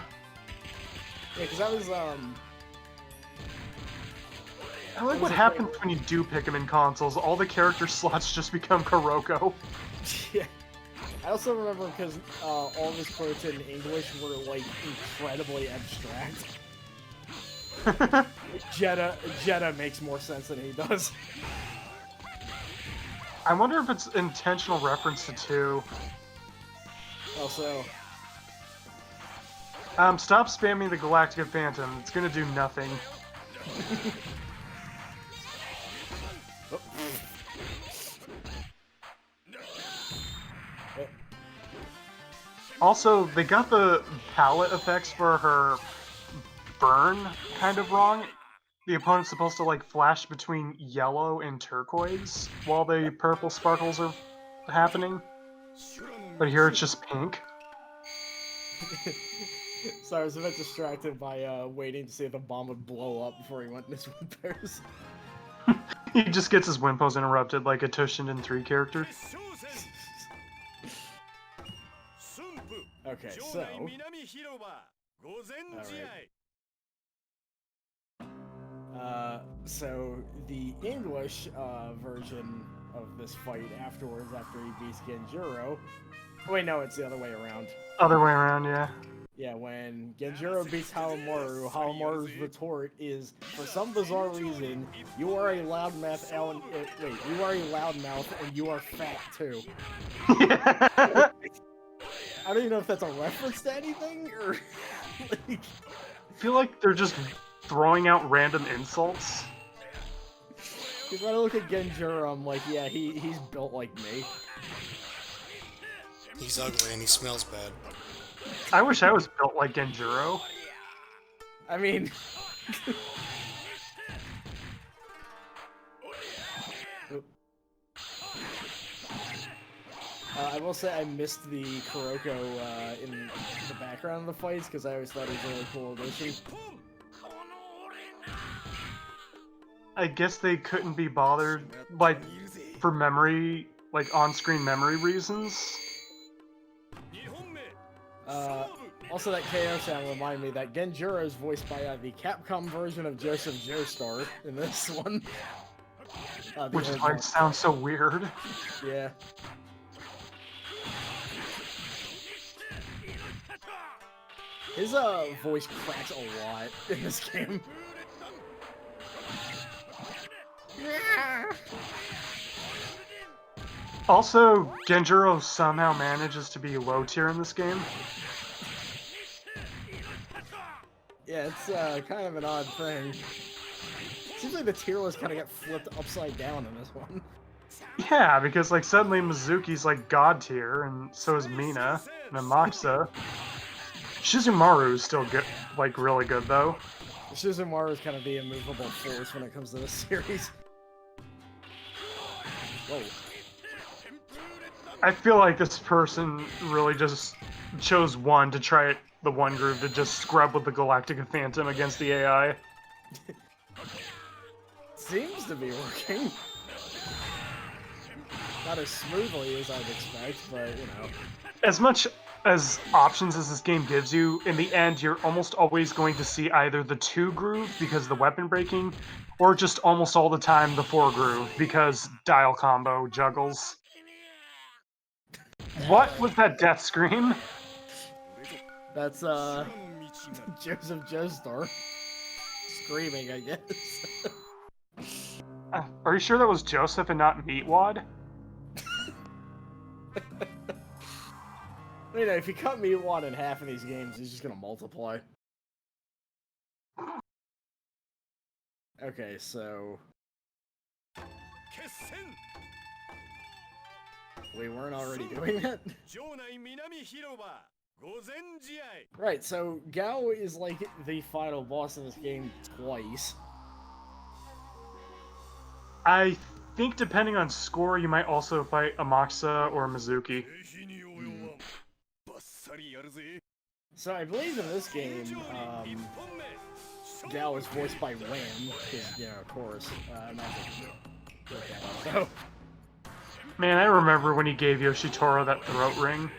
Speaker 1: Yeah, because that was,
Speaker 2: I like what happens when you do pick them in consoles. All the character slots just become Kuroko.
Speaker 1: Yeah. I also remember because all of his quotes in English were, like, incredibly abstract. Jetta makes more sense than he does.
Speaker 2: I wonder if it's intentional reference to 2.
Speaker 1: Also,
Speaker 2: Stop spamming the Galactica Phantom. It's gonna do nothing. Also, they got the palette effects for her burn kind of wrong. The opponent's supposed to, like, flash between yellow and turquoise while the purple sparkles are happening. But here it's just pink.
Speaker 1: So I was a bit distracted by waiting to see if the bomb would blow up before he went in his Wimpers.
Speaker 2: He just gets his Wimpos interrupted like a Toshinden 3 character.
Speaker 1: Okay, so... Alright. So the English version of this fight afterwards, after he beats Genjuro... Wait, no, it's the other way around.
Speaker 2: Other way around, yeah.
Speaker 1: Yeah, when Genjuro beats Halomaru, Halomaru's retort is, for some bizarre reason, you are a loudmouth, you are a loudmouth, and you are fat too. I don't even know if that's a reference to anything, or... like...
Speaker 2: I feel like they're just throwing out random insults.
Speaker 1: Because when I look at Genjuro, I'm like, yeah, he's built like me.
Speaker 3: He's ugly and he smells bad.
Speaker 2: I wish I was built like Genjuro.
Speaker 1: I mean... I will say I missed the Kuroko in the background of the fights, because I always thought he was a really cool addition.
Speaker 2: I guess they couldn't be bothered, like, for memory, like, on-screen memory reasons.
Speaker 1: Also, that KO sound reminded me that Genjuro is voiced by the Capcom version of Joseph Joestar in this one.
Speaker 2: Which is why it sounds so weird.
Speaker 1: Yeah. His voice cracks a lot in this game.
Speaker 2: Also, Genjuro somehow manages to be low tier in this game.
Speaker 1: Yeah, it's kind of an odd thing. Seems like the tier list kind of got flipped upside down in this one.
Speaker 2: Yeah, because like suddenly Mizuki's like god tier, and so is Mina, and Amakusa. Shizumaru's still good, like really good though.
Speaker 1: Shizumaru's kind of the immovable force when it comes to this series. Whoa.
Speaker 2: I feel like this person really just chose one to try it, the one groove to just scrub with the Galactica Phantom against the AI.
Speaker 1: Seems to be working. Not as smoothly as I'd expect, but you know.
Speaker 2: As much as options as this game gives you, in the end you're almost always going to see either the 2 groove because of the weapon breaking, or just almost all the time the 4 groove because dial combo juggles. What was that death scream?
Speaker 1: That's Joseph Joestar screaming, I guess.
Speaker 2: Are you sure that was Joseph and not Meatwad?
Speaker 1: I mean, if you cut Meatwad in half in these games, he's just gonna multiply. Okay, so... We weren't already doing that? Right, so Gao is like the final boss in this game twice.
Speaker 2: I think depending on score, you might also fight Amakusa or Mizuki.
Speaker 1: So I believe in this game, Gao is voiced by Wham, because, you know, of course, so...
Speaker 2: Man, I remember when he gave Yoshitoro that throat ring.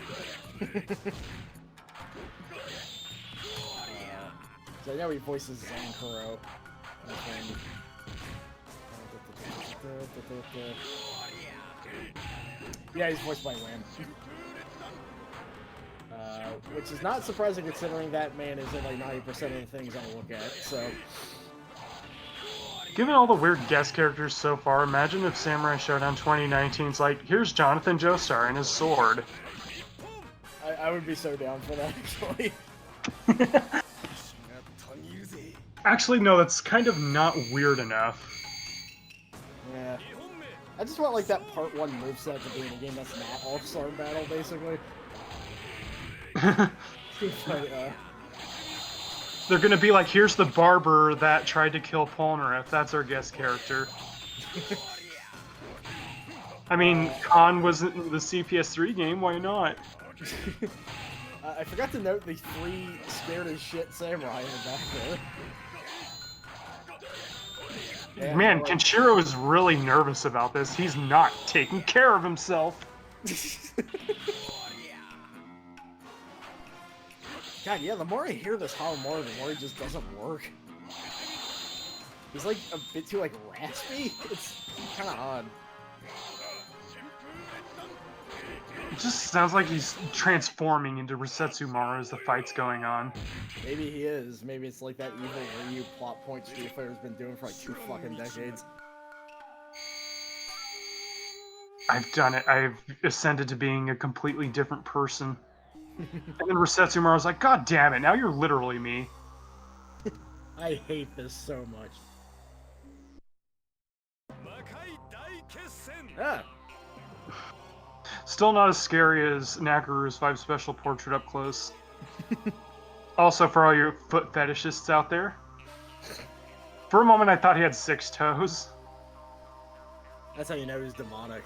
Speaker 1: So I know he voices Zankuro. Yeah, he's voiced by Wham. Which is not surprising considering that man is in like 90% of the things I look at, so...
Speaker 2: Given all the weird guest characters so far, imagine if Samurai Shodown 2019's like, here's Jonathan Joestar and his sword.
Speaker 1: I would be so down for that, actually.
Speaker 2: Actually, no, that's kind of not weird enough.
Speaker 1: Yeah. I just want like that part 1 moveset to be in a game that's not All-Star Battle, basically. But,
Speaker 2: they're gonna be like, here's the barber that tried to kill Polnareff. That's our guest character. I mean, Khan wasn't in the CPS3 game, why not?
Speaker 1: I forgot to note the 3 scared as shit samurai in the back there. Yeah,
Speaker 2: Man,
Speaker 1: like...
Speaker 2: Kenshiro is really nervous about this. He's not taking care of himself.
Speaker 1: God, yeah, the more I hear this Harumura, the more it just doesn't work. He's like a bit too like raspy. It's kind of odd.
Speaker 2: It just sounds like he's transforming into Resetsumaru as the fight's going on.
Speaker 1: Maybe he is. Maybe it's like that evil Ryu plot point Street Fighter's been doing for like 2 fucking decades.
Speaker 2: I've done it. I've ascended to being a completely different person. And then Resetsumaru's like, God damn it, now you're literally me.
Speaker 1: I hate this so much. Ah!
Speaker 2: Still not as scary as Nakaru's 5 special portrait up close. Also, for all your foot fetishists out there, for a moment I thought he had 6 toes.
Speaker 1: That's how you know he's demonic.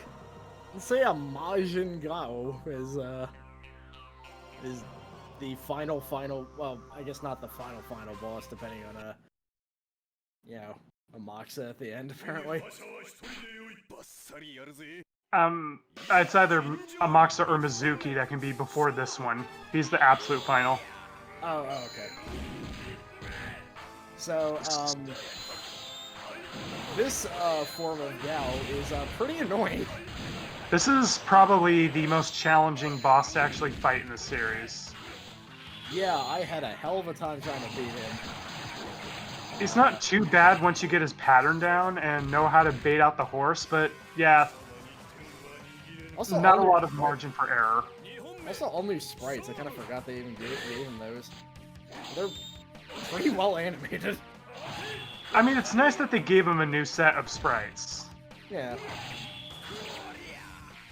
Speaker 1: Let's say a Majin Gao is the final, well, I guess not the final boss, depending on, you know, a Moxa at the end, apparently.
Speaker 2: It's either Amaxa or Mizuki that can be before this one. He's the absolute final.
Speaker 1: Oh, okay. So, this, form of Gao is, pretty annoying.
Speaker 2: This is probably the most challenging boss to actually fight in the series.
Speaker 1: Yeah, I had a hell of a time trying to beat him.
Speaker 2: He's not too bad once you get his pattern down and know how to bait out the horse, but yeah,
Speaker 1: Also,
Speaker 2: not a lot of margin for error.
Speaker 1: Also, all new sprites. I kind of forgot they even gave him those. They're pretty well animated.
Speaker 2: I mean, it's nice that they gave him a new set of sprites.
Speaker 1: Yeah.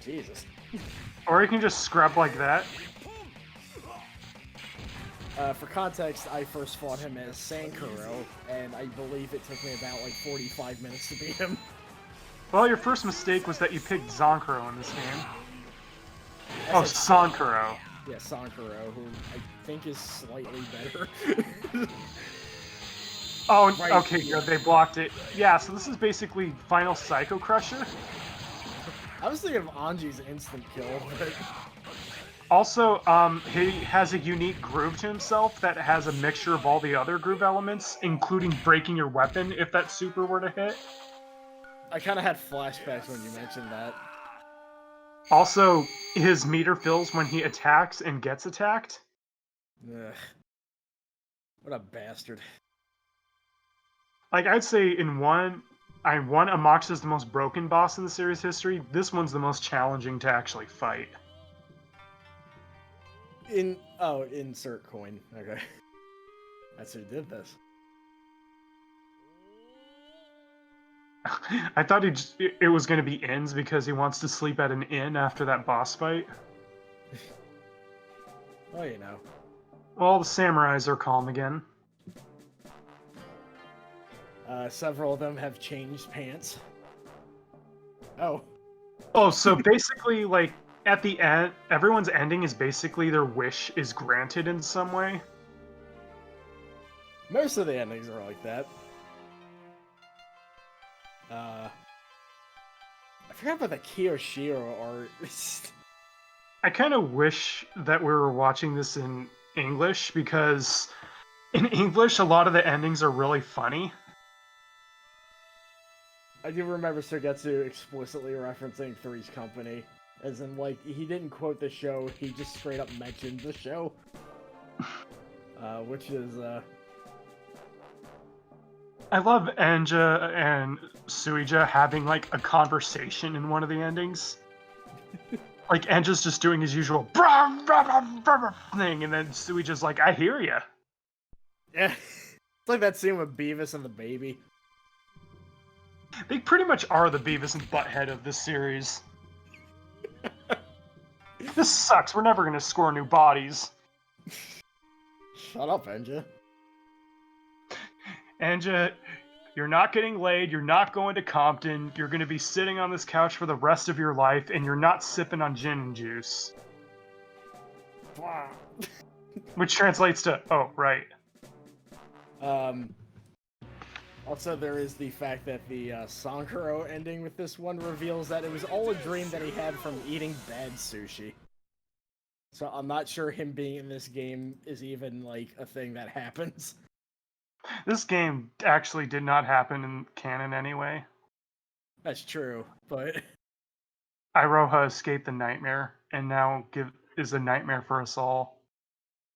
Speaker 1: Jesus.
Speaker 2: Or you can just scrub like that.
Speaker 1: For context, I first fought him as Sankuro, and I believe it took me about like 45 minutes to beat him.
Speaker 2: Well, your first mistake was that you picked Zonkuro in this game.
Speaker 1: I
Speaker 2: Oh,
Speaker 1: said
Speaker 2: Sankuro.
Speaker 1: Yeah, Sankuro, who I think is slightly better.
Speaker 2: Oh,
Speaker 1: Right.
Speaker 2: okay, good, they blocked it. Yeah, so this is basically Final Psycho Crusher.
Speaker 1: I was thinking of Anji's instant kill, but...
Speaker 2: Also, he has a unique groove to himself that has a mixture of all the other groove elements, including breaking your weapon if that super were to hit.
Speaker 1: I kind of had flashbacks when you mentioned that.
Speaker 2: Also, his meter fills when he attacks and gets attacked.
Speaker 1: Ugh. What a bastard.
Speaker 2: Like, I'd say in one, Amaxa's the most broken boss in the series history. This one's the most challenging to actually fight.
Speaker 1: Insert coin. Okay. That's who did this.
Speaker 2: I thought it was going to be Inns because he wants to sleep at an inn after that boss fight.
Speaker 1: Oh, you know.
Speaker 2: Well, the samurais are calm again.
Speaker 1: Several of them have changed pants. Oh.
Speaker 2: Oh, so basically, like, at the end, everyone's ending is basically their wish is granted in some way.
Speaker 1: Most of the endings are like that. I forgot about the Kiyoshiro art.
Speaker 2: I kind of wish that we were watching this in English, because in English, a lot of the endings are really funny.
Speaker 1: I do remember Sugetsu explicitly referencing Three's Company. As in, like, he didn't quote the show, he just straight up mentioned the show. Which is,
Speaker 2: I love Anja and Suija having, like, a conversation in one of the endings. Like, Anja's just doing his usual thing, and then Suija's like, I hear ya.
Speaker 1: Yeah. It's like that scene with Beavis and the baby.
Speaker 2: They pretty much are the Beavis and Butthead of this series. This sucks, we're never gonna score new bodies.
Speaker 1: Shut up, Anja.
Speaker 2: Anja, You're not getting laid, you're not going to Compton, you're going to be sitting on this couch for the rest of your life, and you're not sipping on gin and juice.
Speaker 1: Wow.
Speaker 2: Which translates to, oh, right.
Speaker 1: Also, there is the fact that the Sankaro ending with this one reveals that it was all a dream that he had from eating bad sushi. So I'm not sure him being in this game is even, like, a thing that happens.
Speaker 2: This game actually did not happen in canon anyway.
Speaker 1: That's true, but...
Speaker 2: Iroha escaped the nightmare, and now is a nightmare for us all.